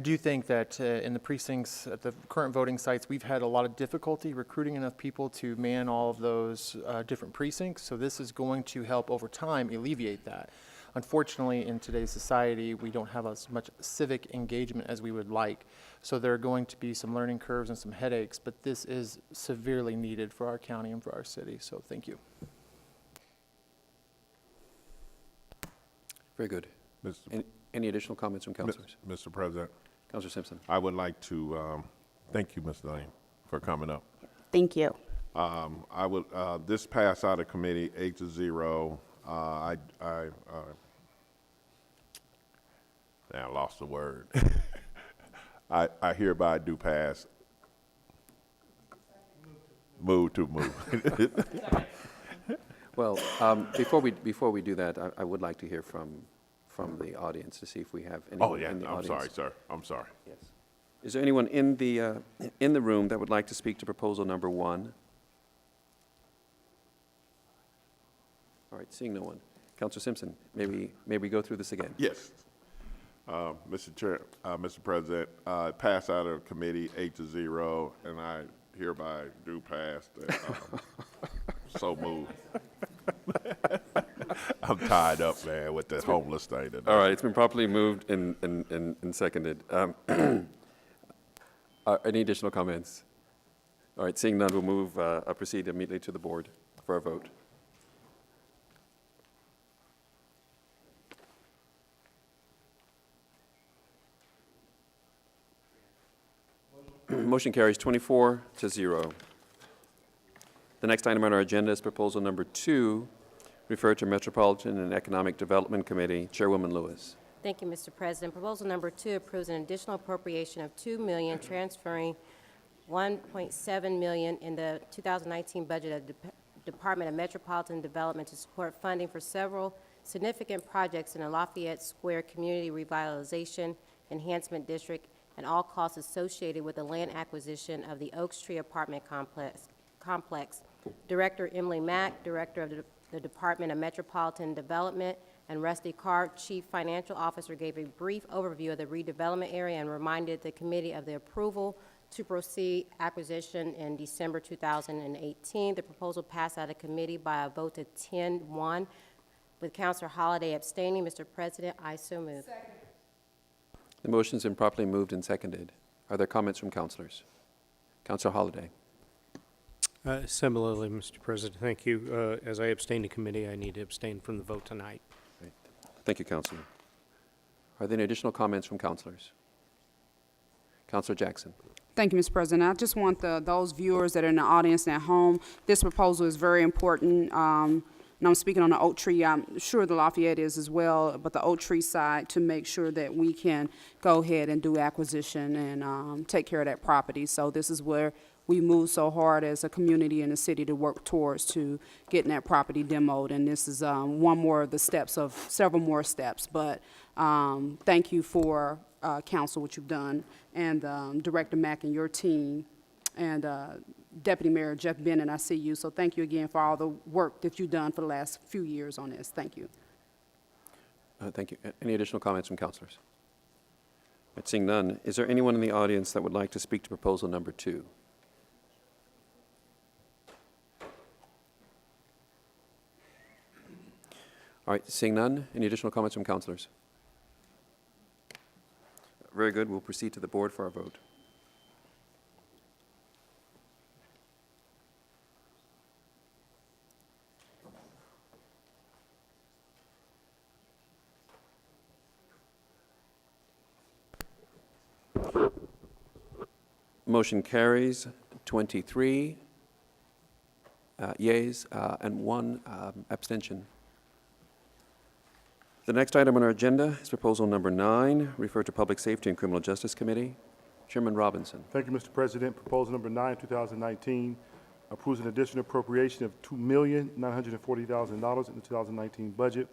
Speaker 5: do think that in the precincts, at the current voting sites, we've had a lot of difficulty recruiting enough people to man all of those different precincts. So this is going to help over time alleviate that. Unfortunately, in today's society, we don't have as much civic engagement as we would like. So there are going to be some learning curves and some headaches, but this is severely needed for our county and for our city. So thank you.
Speaker 1: Very good. Any additional comments from councilors?
Speaker 19: Mr. President.
Speaker 1: Councilor Simpson.
Speaker 19: I would like to thank you, Ms. Lane, for coming up.
Speaker 3: Thank you.
Speaker 19: I would, this passed out of committee 8-0. I lost the word. I hereby do pass. Move.
Speaker 1: Well, before we do that, I would like to hear from the audience to see if we have anyone in the audience.
Speaker 19: I'm sorry, sir. I'm sorry.
Speaker 1: Yes. Is there anyone in the room that would like to speak to proposal number 1? All right, seeing no one. Councilor Simpson, may we go through this again?
Speaker 19: Yes. Mr. President, passed out of committee 8-0, and I hereby do pass. So moved. I'm tied up, man, with the homeless thing today.
Speaker 1: All right, it's been properly moved and seconded. Any additional comments? All right, seeing none, we'll proceed immediately to the board for a vote. Motion carries 24-0. The next item on our agenda is proposal number 2, referred to Metropolitan and Economic Development Committee. Chairwoman Lewis.
Speaker 20: Thank you, Mr. President. Proposal number 2 approves an additional appropriation of $2 million, transferring $1.7 million in the 2019 budget of the Department of Metropolitan Development to support funding for several significant projects in the Lafayette Square Community Revitalization Enhancement District and all costs associated with the land acquisition of the Oaks Tree Apartment Complex. Director Emily Mack, Director of the Department of Metropolitan Development, and Rusty Carr, Chief Financial Officer, gave a brief overview of the redevelopment area and reminded the committee of the approval to proceed acquisition in December 2018. The proposal passed out of committee by a vote of 10-1, with Councilor Holliday abstaining. Mr. President, I so move. Second.
Speaker 1: The motion's been properly moved and seconded. Are there comments from councilors? Councilor Holliday.
Speaker 21: Similarly, Mr. President, thank you. As I abstain in committee, I need to abstain from the vote tonight.
Speaker 1: Great. Thank you, Councilor. Are there any additional comments from councilors? Councilor Jackson.
Speaker 9: Thank you, Mr. President. I just want those viewers that are in the audience and at home, this proposal is very important. And I'm speaking on the Oak Tree. I'm sure the Lafayette is as well, but the Oak Tree side, to make sure that we can go ahead and do acquisition and take care of that property. So this is where we move so hard as a community and a city to work towards to getting that property demoed. And this is one more of the steps of several more steps. But thank you for council, what you've done, and Director Mack and your team, and Deputy Mayor Jeff Bennett, I see you. So thank you again for all the work that you've done for the last few years on this. Thank you.
Speaker 1: Thank you. Any additional comments from councilors? Seeing none, is there anyone in the audience that would like to speak to proposal number 2? All right, seeing none, any additional comments from councilors? Very good. We'll proceed to the board for our vote. Motion carries 23 yeas and 1 abstention. The next item on our agenda is proposal number 9, referred to Public Safety and Criminal Justice Committee. Chairman Robinson.
Speaker 18: Thank you, Mr. President. Proposal number 9, 2019, approves an additional appropriation of $2,940,000 in the 2019 budget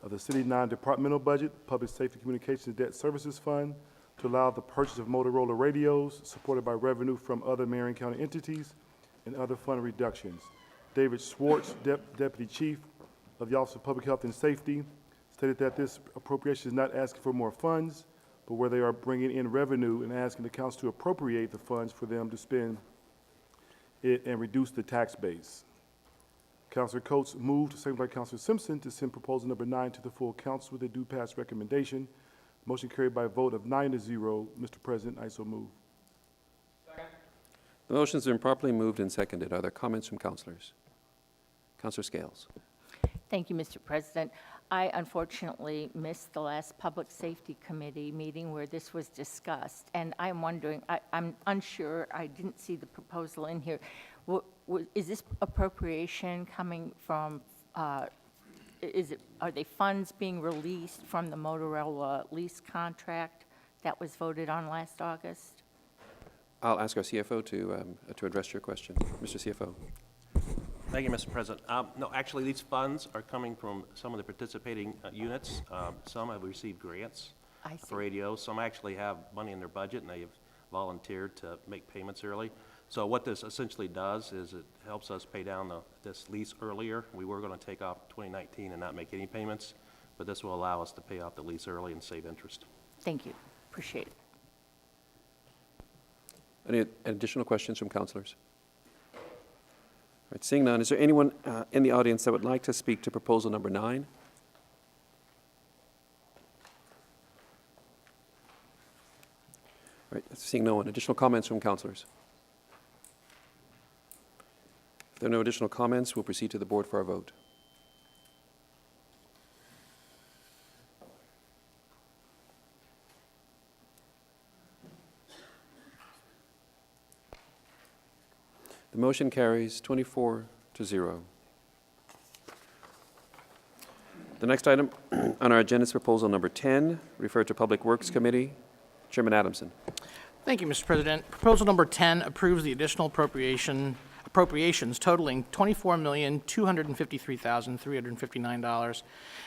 Speaker 18: of the city non-departmental budget, Public Safety Communications Debt Services Fund, to allow the purchase of Motorola radios supported by revenue from other Marion County entities and other fund reductions. David Schwartz, Deputy Chief of the Office of Public Health and Safety, stated that this appropriation is not asking for more funds, but where they are bringing in revenue and asking the council to appropriate the funds for them to spend it and reduce the tax base. Councilor Coates moved, seconded by Councilor Simpson, to send proposal number 9 to the full council with a due pass recommendation. Motion carried by a vote of 9-0. Mr. President, I so move.
Speaker 1: The motion's been properly moved and seconded. Are there comments from councilors? Councilor Scales.
Speaker 2: Thank you, Mr. President. I unfortunately missed the last Public Safety Committee meeting where this was discussed, and I'm wondering, I'm unsure, I didn't see the proposal in here. Is this appropriation coming from, are they funds being released from the Motorola lease contract that was voted on last August?
Speaker 1: I'll ask our CFO to address your question. Mr. CFO.
Speaker 22: Thank you, Mr. President. No, actually, these funds are coming from some of the participating units. Some have received grants for radios. Some actually have money in their budget, and they have volunteered to make payments early. So what this essentially does is it helps us pay down this lease earlier. We were going to take off 2019 and not make any payments, but this will allow us to pay off the lease early and save interest.
Speaker 2: Thank you. Appreciate it.
Speaker 1: Any additional questions from councilors? All right, seeing none, is there anyone in the audience that would like to speak to proposal number 9? All right, seeing no one. Additional comments from councilors? If there are no additional comments, we'll proceed to the board for our vote. The motion carries 24-0. The next item on our agenda is proposal number 10, referred to Public Works Committee. Chairman Adamson.
Speaker 13: Thank you, Mr. President. Proposal number 10 approves the additional appropriations totaling $24,253,359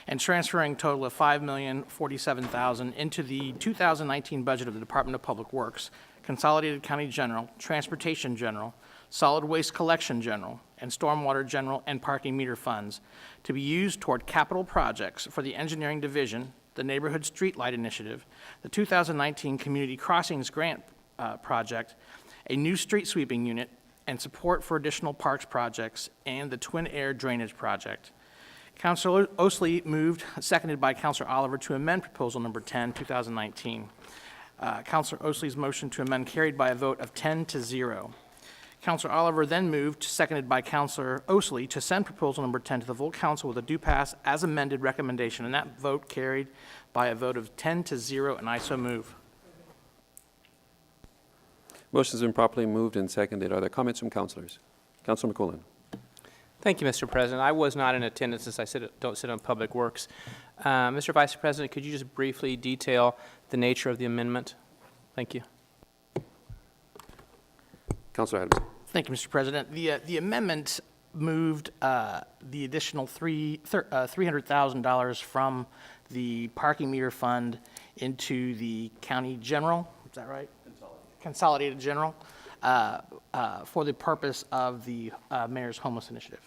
Speaker 13: and transferring a total of $5,047,000 into the 2019 budget of the Department of Public Works, Consolidated County General, Transportation General, Solid Waste Collection General, and Stormwater General and Parking Meter funds to be used toward capital projects for the Engineering Division, the Neighborhood Streetlight Initiative, the 2019 Community Crossings Grant Project, a new street sweeping unit, and support for additional parks projects and the Twin Air Drainage Project. Councilor Osley moved, seconded by Councilor Oliver, to amend proposal number 10, 2019. Councilor Osley's motion to amend carried by a vote of 10-0. Councilor Oliver then moved, seconded by Councilor Osley, to send proposal number 10 to the full council with a due pass as amended recommendation, and that vote carried by a vote of 10-0, and I so move.
Speaker 1: Motion has been properly moved and seconded. Are there comments from councilors? Councilor McCollum.
Speaker 23: Thank you, Mr. President. I was not in attendance since I don't sit on Public Works. Mr. Vice President, could you just briefly detail the nature of the amendment? Thank you.
Speaker 1: Councilor Adams.
Speaker 13: Thank you, Mr. President. The amendment moved the additional $300,000 from the parking meter fund into the county general. Is that right? Consolidated general for the purpose of the mayor's homeless initiative.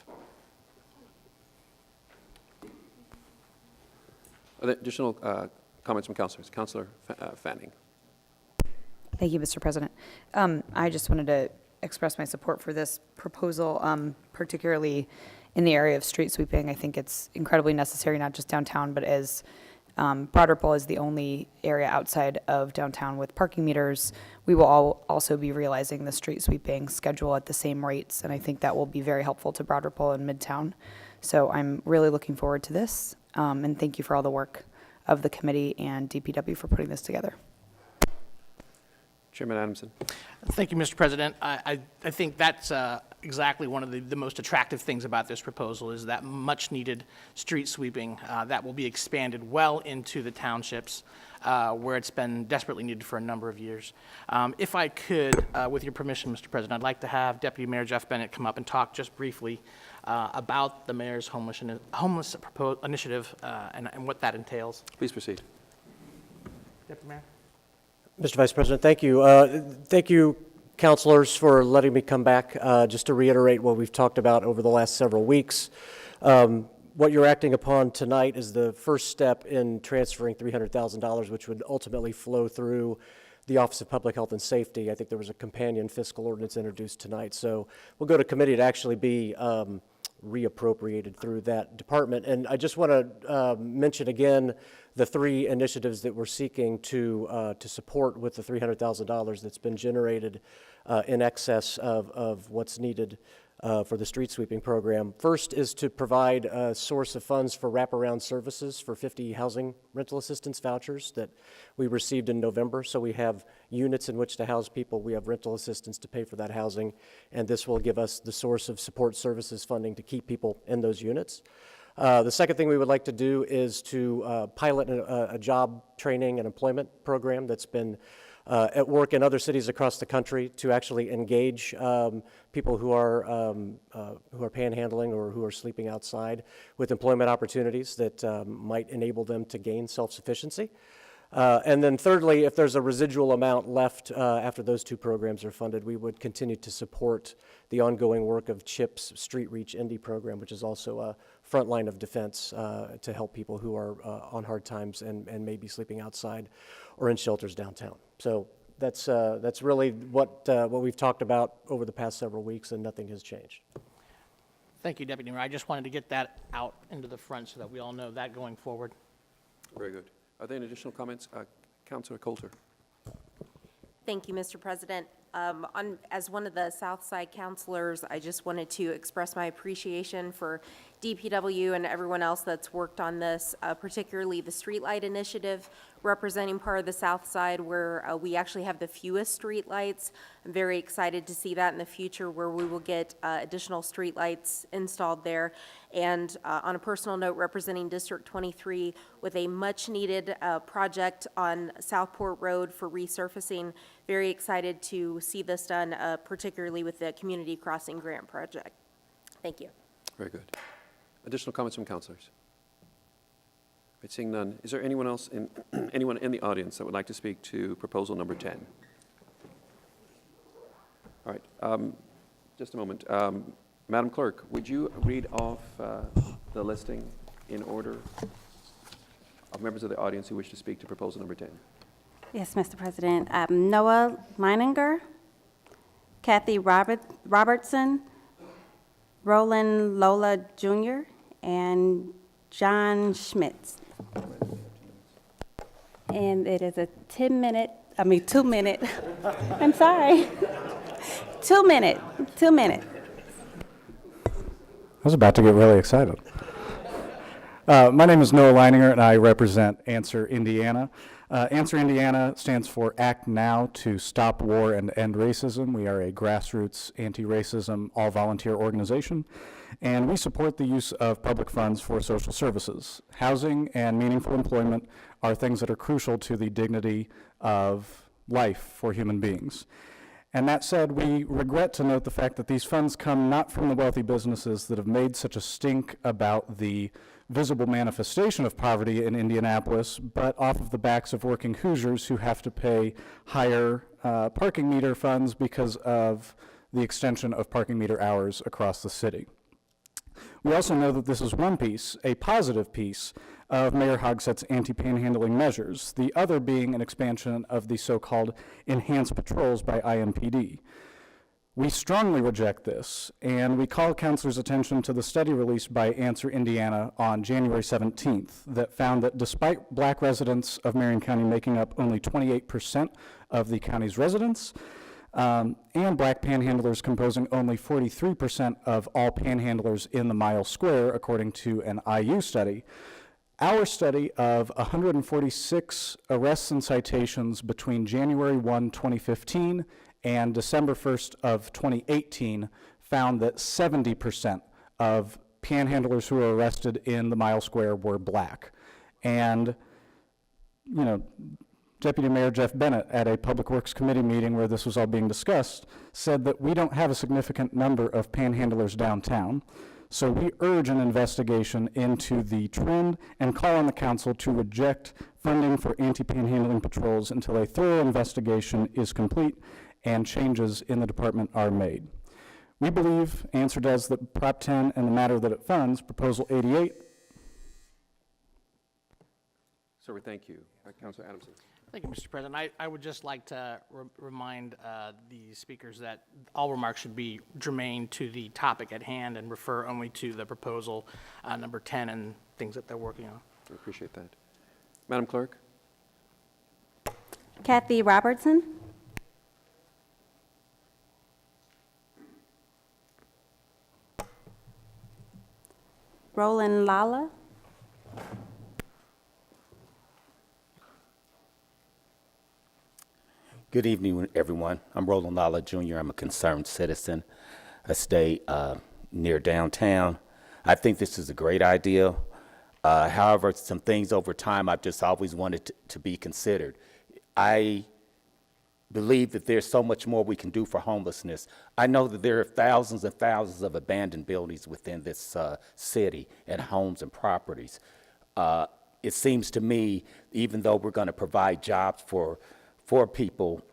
Speaker 1: Are there additional comments from councilors? Councilor Fanning.
Speaker 24: Thank you, Mr. President. I just wanted to express my support for this proposal, particularly in the area of street sweeping. I think it's incredibly necessary, not just downtown, but as Broad Ripple is the only area outside of downtown with parking meters. We will also be realizing the street sweeping schedule at the same rates, and I think that will be very helpful to Broad Ripple and Midtown. So I'm really looking forward to this, and thank you for all the work of the committee and DPW for putting this together.
Speaker 1: Chairman Adamson.
Speaker 13: Thank you, Mr. President. I think that's exactly one of the most attractive things about this proposal is that much-needed street sweeping that will be expanded well into the townships where it's been desperately needed for a number of years. If I could, with your permission, Mr. President, I'd like to have Deputy Mayor Jeff Bennett come up and talk just briefly about the mayor's homeless initiative and what that entails.
Speaker 1: Please proceed.
Speaker 13: Deputy Mayor.
Speaker 8: Mr. Vice President, thank you. Thank you, councilors, for letting me come back. Just to reiterate what we've talked about over the last several weeks. What you're acting upon tonight is the first step in transferring $300,000, which would ultimately flow through the Office of Public Health and Safety. I think there was a companion fiscal ordinance introduced tonight. So we'll go to committee to actually be reappropriated through that department. And I just want to mention again the three initiatives that we're seeking to support with the $300,000 that's been generated in excess of what's needed for the street sweeping program. First is to provide a source of funds for wraparound services for 50 housing rental assistance vouchers that we received in November. So we have units in which to house people. We have rental assistance to pay for that housing, and this will give us the source of support services funding to keep people in those units. The second thing we would like to do is to pilot a job training and employment program that's been at work in other cities across the country to actually engage people who are panhandling or who are sleeping outside with employment opportunities that might enable them to gain self-sufficiency. And then thirdly, if there's a residual amount left after those two programs are funded, we would continue to support the ongoing work of CHIP's Street Reach Indy program, which is also a front line of defense to help people who are on hard times and may be sleeping outside or in shelters downtown. So that's really what we've talked about over the past several weeks, and nothing has changed.
Speaker 13: Thank you, Deputy Mayor. I just wanted to get that out into the front so that we all know that going forward.
Speaker 1: Very good. Are there any additional comments? Councilor Coulter.
Speaker 11: Thank you, Mr. President. As one of the Southside councilors, I just wanted to express my appreciation for DPW and everyone else that's worked on this, particularly the Streetlight Initiative, representing part of the South Side where we actually have the fewest streetlights. I'm very excited to see that in the future where we will get additional streetlights installed there. And on a personal note, representing District 23 with a much-needed project on Southport Road for resurfacing. Very excited to see this done, particularly with the Community Crossing Grant Project. Thank you.
Speaker 1: Very good. Additional comments from councilors? Right, seeing none, is there anyone else anyone in the audience that would like to speak to proposal number 10? All right, just a moment. Madam Clerk, would you read off the listing in order of members of the audience who wish to speak to proposal number 10?
Speaker 10: Yes, Mr. President. Noah Meininger, Kathy Robertson, Roland Lola Jr., and John Schmitz. And it is a 2-minute, I'm sorry, 2 minute.
Speaker 12: I was about to get really excited. My name is Noah Leininger, and I represent Answer Indiana. Answer Indiana stands for Act Now to Stop War and End Racism. We are a grassroots anti-racism all-volunteer organization, and we support the use of public funds for social services. Housing and meaningful employment are things that are crucial to the dignity of life for human beings. And that said, we regret to note the fact that these funds come not from the wealthy businesses that have made such a stink about the visible manifestation of poverty in Indianapolis, but off of the backs of working Hoosiers who have to pay higher parking meter funds because of the extension of parking meter hours across the city. We also know that this is one piece, a positive piece, of Mayor Hogsett's anti-panhandling measures, the other being an expansion of the so-called enhanced patrols by IMPD. We strongly reject this, and we call councilors' attention to the study released by Answer Indiana on January 17th that found that despite black residents of Marion County making up only 28% of the county's residents, and black panhandlers composing only 43% of all panhandlers in the mile square, according to an IU study, our study of 146 arrests and citations between January 1, 2015 and December 1st of 2018 found that 70% of panhandlers who were arrested in the mile square were black. And, you know, Deputy Mayor Jeff Bennett at a Public Works Committee meeting where this was all being discussed said that we don't have a significant number of panhandlers downtown. So we urge an investigation into the trend and call on the council to reject funding for anti-panhandling patrols until a thorough investigation is complete and changes in the department are made. We believe Answer does that Prop 10 and the matter that it funds, Proposal 88.
Speaker 1: Sir, thank you. Councilor Adamson.
Speaker 13: Thank you, Mr. President. I would just like to remind the speakers that all remarks should be germane to the topic at hand and refer only to the proposal number 10 and things that they're working on.
Speaker 1: I appreciate that. Madam Clerk?
Speaker 10: Kathy Robertson. Roland Lala.
Speaker 7: Good evening, everyone. I'm Roland Lala Jr. I'm a concerned citizen. I stay near downtown. I think this is a great idea. However, some things over time I've just always wanted to be considered. I believe that there's so much more we can do for homelessness. I know that there are thousands and thousands of abandoned buildings within this city and homes and properties. It seems to me, even though we're going to provide jobs for people,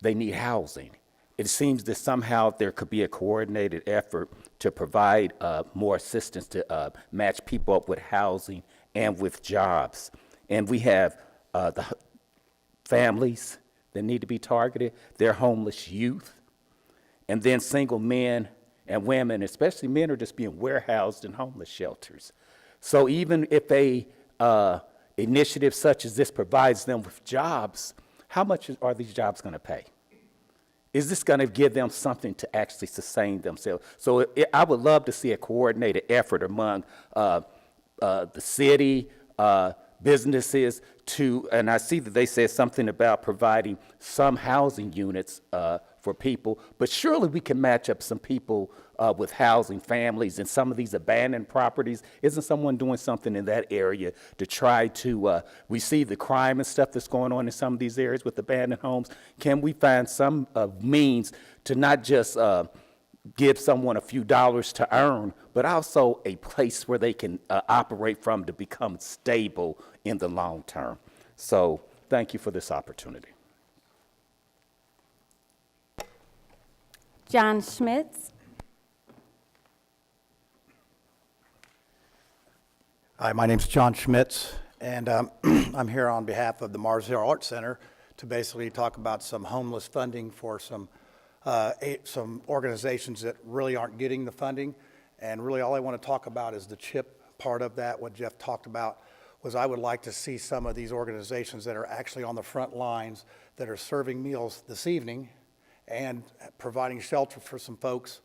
Speaker 7: they need housing. It seems that somehow there could be a coordinated effort to provide more assistance to match people up with housing and with jobs. And we have the families that need to be targeted, their homeless youth, and then single men and women, especially men, are just being warehoused in homeless shelters. So even if a initiative such as this provides them with jobs, how much are these jobs going to pay? Is this going to give them something to actually sustain themselves? So I would love to see a coordinated effort among the city, businesses and I see that they said something about providing some housing units for people, but surely we can match up some people with housing, families, in some of these abandoned properties. Isn't someone doing something in that area to try to, we see the crime and stuff that's going on in some of these areas with abandoned homes. Can we find some means to not just give someone a few dollars to earn, but also a place where they can operate from to become stable in the long term? So thank you for this opportunity.
Speaker 10: John Schmitz.
Speaker 15: Hi, my name's John Schmitz, and I'm here on behalf of the Mars Hill Arts Center to basically talk about some homeless funding for some organizations that really aren't getting the funding. And really all I want to talk about is the CHIP part of that. What Jeff talked about was I would like to see some of these organizations that are actually on the front lines that are serving meals this evening and providing shelter for some folks,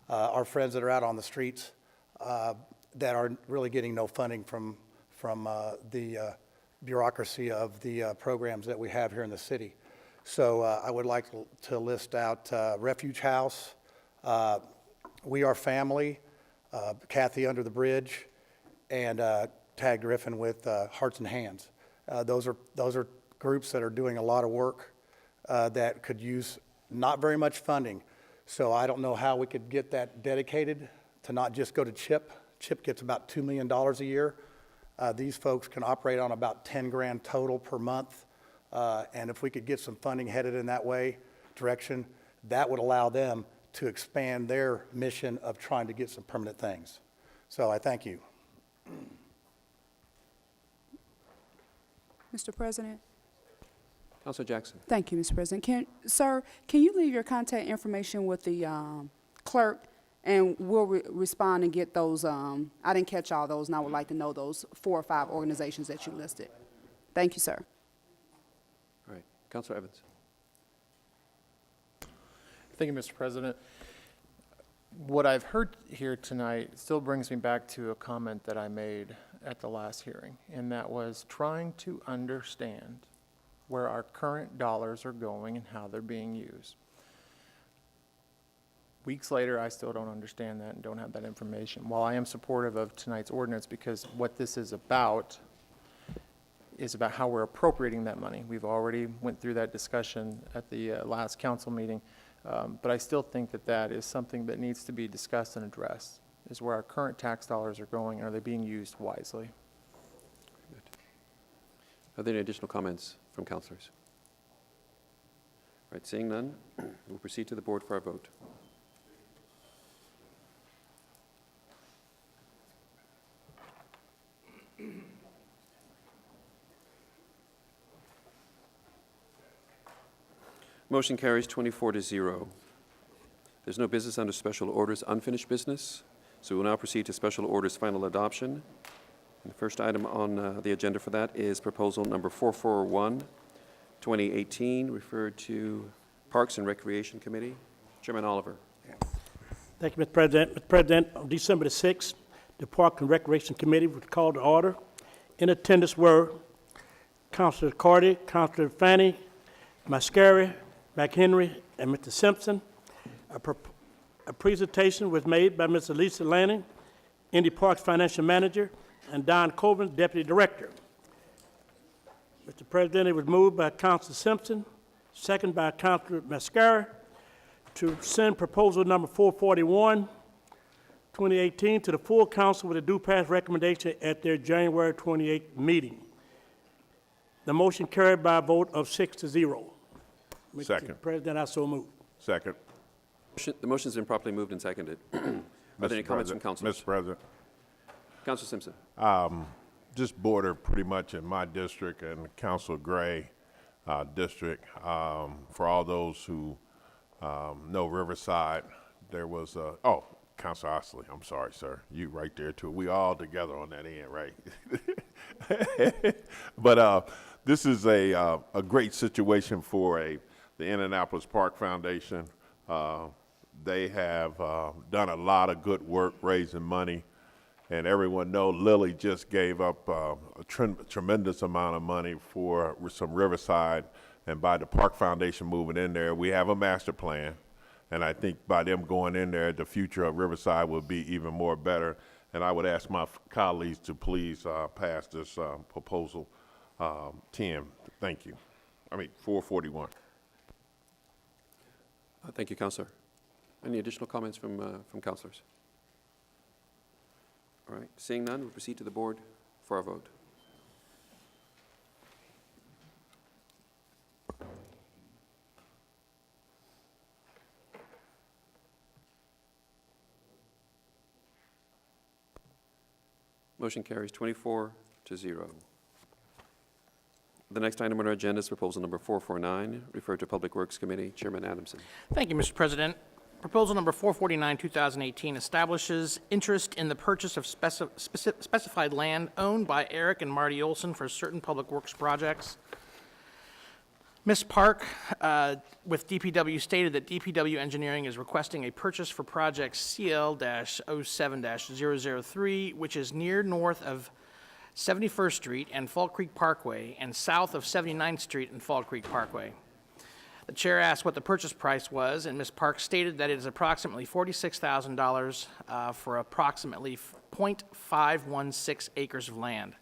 Speaker 15: our friends that are out on the streets that are really getting no funding from the bureaucracy of the programs that we have here in the city. So I would like to list out Refuge House, We Are Family, Kathy Under the Bridge, and Tag Griffin with Hearts and Hands. Those are groups that are doing a lot of work that could use not very much funding. So I don't know how we could get that dedicated to not just go to CHIP. CHIP gets about $2 million a year. These folks can operate on about 10 grand total per month. And if we could get some funding headed in that direction, that would allow them to expand their mission of trying to get some permanent things. So I thank you.
Speaker 9: Mr. President,
Speaker 1: Counselor Jackson.
Speaker 9: Thank you, Mr. President. Sir, can you leave your contact information with the clerk, and we'll respond and get those, I didn't catch all those, and I would like to know those 4 or 5 organizations that you listed. Thank you, sir.
Speaker 1: All right, Counselor Evans.
Speaker 5: Thank you, Mr. President. What I've heard here tonight still brings me back to a comment that I made at the last hearing, and that was trying to understand where our current dollars are going and how they're being used. Weeks later, I still don't understand that and don't have that information. While I am supportive of tonight's ordinance, because what this is about how we're appropriating that money. We've already went through that discussion at the last council meeting, but I still think that that is something that needs to be discussed and addressed, is where our current tax dollars are going, and are they being used wisely?
Speaker 1: Are there any additional comments from councilors? All right, seeing none, we'll proceed to the board for our vote. Motion carries 24-0. There's no business under special orders, unfinished business, so we'll now proceed to special orders final adoption. And the first item on the agenda for that is proposal number 441, 2018, referred to Parks and Recreation Committee. Chairman Oliver.
Speaker 6: Thank you, Mr. President. Mr. President, on December the 6th, the Park and Recreation Committee was called to order. In attendance were Councilor Carty, Councilor Fanny, Mascari, McHenry, and Mr. Simpson. A presentation was made by Ms. Lisa Lanning, Indy Parks Financial Manager, and Don Coburn, Deputy Director. Mr. President, it was moved by Councilor Simpson, second by Councilor Mascari, to send proposal number 441, 2018, to the full council with a due pass recommendation at their January 28th meeting. The motion carried by a vote of 6-0.
Speaker 19: Second.
Speaker 6: Mr. President, I so move.
Speaker 19: Second.
Speaker 1: The motion's been properly moved and seconded. Are there any comments from councilors?
Speaker 19: Mr. President.
Speaker 1: Councilor Simpson.
Speaker 19: Just border pretty much in my district and Councilor Gray district. For all those who know Riverside, there was Councilor Osley, I'm sorry, sir. You right there too. We all together on that end, right? But this is a great situation for the Indianapolis Park Foundation. They have done a lot of good work raising money, and everyone knows Lily just gave up a tremendous amount of money for some Riverside, and by the Park Foundation moving in there, we have a master plan, and I think by them going in there, the future of Riverside will be even more better, and I would ask my colleagues to please pass this proposal 10. Thank you. 441.
Speaker 1: Thank you, Councilor. Any additional comments from councilors? All right, seeing none, we'll proceed to the board for our vote. Motion carries 24-0. The next item on our agenda is proposal number 449, referred to Public Works Committee. Chairman Adamson.
Speaker 13: Thank you, Mr. President. Proposal number 449, 2018 establishes interest in the purchase of specified land owned by Eric and Marty Olson for certain public works projects. Ms. Park with DPW stated that DPW Engineering is requesting a purchase for project CL-07-003, which is near north of 71st Street and Fall Creek Parkway and south of 79th Street and Fall Creek Parkway. The chair asked what the purchase price was, and Ms. Park stated that it is approximately $46,000 for approximately 0.516 acres of land.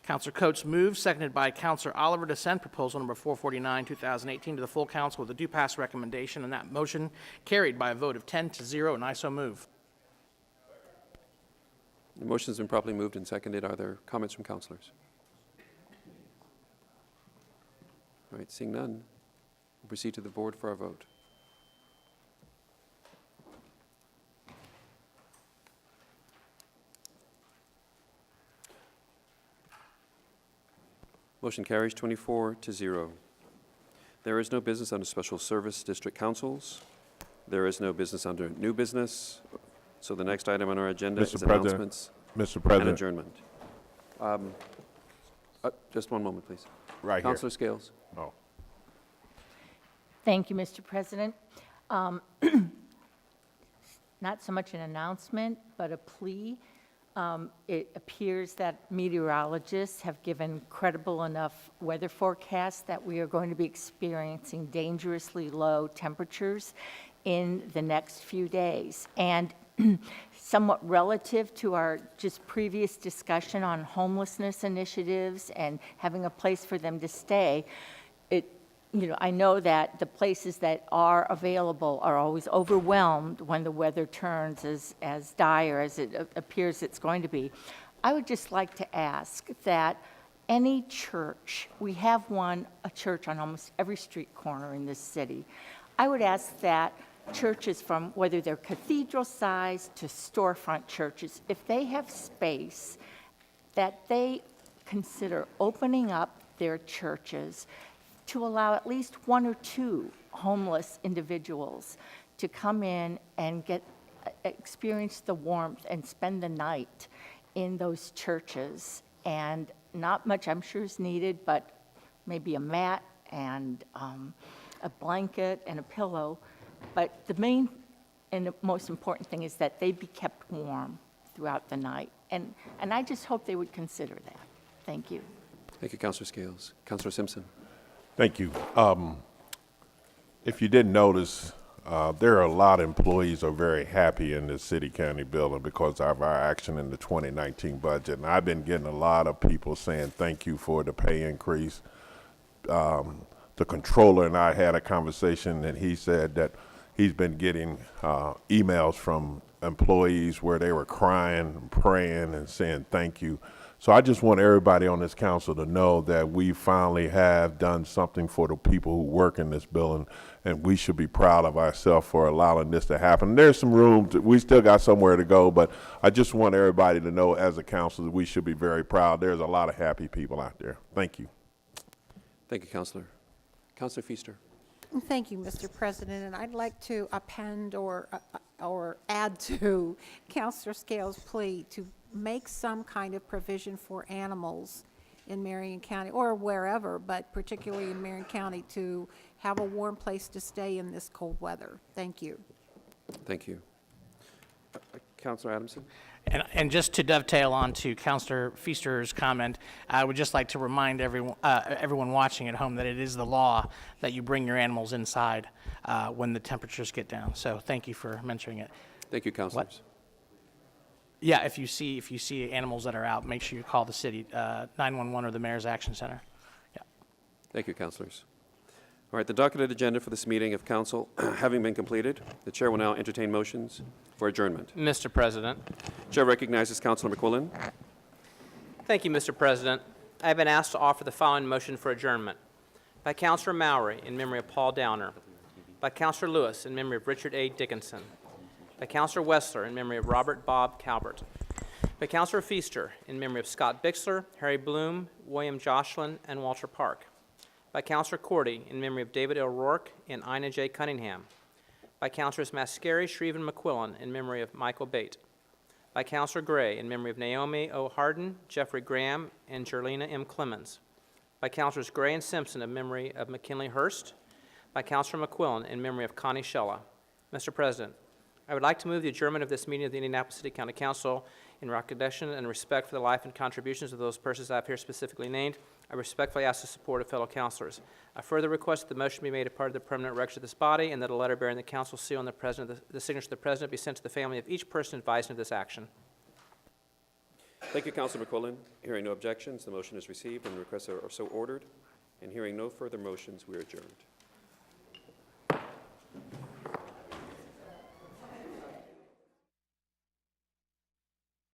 Speaker 13: Councilor Coates moved, seconded by Councilor Oliver, to send proposal number 449, 2018 to the full council with a due pass recommendation, and that motion carried by a vote of 10-0, and I so move.
Speaker 1: The motion's been properly moved and seconded. Are there comments from councilors? All right, seeing none, we'll proceed to the board for our vote. Motion carries 24-0. There is no business under special service district councils. There is no business under new business. So the next item on our agenda is announcements
Speaker 19: Mr.
Speaker 1: and
Speaker 19: President,
Speaker 1: adjournment. Just one moment, please.
Speaker 19: right here.
Speaker 1: Councilor Scales.
Speaker 19: Oh.
Speaker 2: Thank you, Mr. President. Not so much an announcement, but a plea. It appears that meteorologists have given credible enough weather forecasts that we are going to be experiencing dangerously low temperatures in the next few days. And somewhat relative to our just previous discussion on homelessness initiatives and having a place for them to stay, I know that the places that are available are always overwhelmed when the weather turns as dire as it appears it's going to be. I would just like to ask that any church, we have a church on almost every street corner in this city. I would ask that churches, from whether they're cathedral size to storefront churches, if they have space, that they consider opening up their churches to allow at least one or two homeless individuals to come in and experience the warmth and spend the night in those churches. And not much, I'm sure, is needed, but maybe a mat and a blanket and a pillow. But the main and the most important thing is that they be kept warm throughout the night. And I just hope they would consider that. Thank you.
Speaker 1: Thank you, Councilor Scales. Councilor Simpson.
Speaker 19: Thank you. If you didn't notice, there are a lot of employees who are very happy in this city-county building because of our action in the 2019 budget. And I've been getting a lot of people saying thank you for the pay increase. The controller and I had a conversation, and he said that he's been getting emails from employees where they were crying and praying and saying thank you. So I just want everybody on this council to know that we finally have done something for the people who work in this building, and we should be proud of ourselves for allowing this to happen. There's some room, we still got somewhere to go, but I just want everybody to know as a council that we should be very proud. There's a lot of happy people out there. Thank you.
Speaker 1: Thank you, Councilor. Councilor Feaster.
Speaker 4: Thank you, Mr. President, and I'd like to append or add to Councilor Scales' plea to make some kind of provision for animals in Marion County or wherever, but particularly in Marion County, to have a warm place to stay in this cold weather. Thank you.
Speaker 1: Thank you. Councilor Adamson.
Speaker 13: And just to dovetail on to Councilor Feaster's comment, I would just like to remind everyone watching at home that it is the law that you bring your animals inside when the temperatures get down. So thank you for mentioning it.
Speaker 1: Thank you, councilors.
Speaker 13: What? Yeah, if you see animals that are out, make sure you call the city 911 or the Mayor's Action Center. Yeah.
Speaker 1: Thank you, councilors. All right, the docketed agenda for this meeting of council having been completed, the chair will now entertain motions for adjournment.
Speaker 23: Mr. President.
Speaker 1: Chair recognizes Councilor McQuillan.
Speaker 23: Thank you, Mr. President. I have been asked to offer the following motion for adjournment. By Councilor Mowry, in memory of Paul Downer. By Councilor Lewis, in memory of Richard A. Dickinson. By Councilor Wessler, in memory of Robert Bob Calvert. By Councilor Feaster, in memory of Scott Bixler, Harry Bloom, William Jocelyn, and Walter Park. By Councilor Cordy, in memory of David O'Rourke and Ina J. Cunningham. By Councilors Mascari, Shreve, and McQuillan, in memory of Michael Bate. By Councilor Gray, in memory of Naomi O. Harden, Jeffrey Graham, and Jerlina M. Clemens. By Councilors Gray and Simpson, in memory of McKinley Hurst. By Councilor McQuillan, in memory of Connie Shella. Mr. President, I would like to move the adjournment of this meeting of the Indianapolis City County Council in recognition and respect for the life and contributions of those persons I have here specifically named. I respectfully ask the support of fellow councilors. I further request that the motion be made a part of the permanent record of this body and that a letter bearing the council seal and the signature of the president be sent to the family of each person advising of this action.
Speaker 1: Thank you, Councilor McQuillan. Hearing no objections, the motion is received and the requests are so ordered. And hearing no further motions, we are adjourned.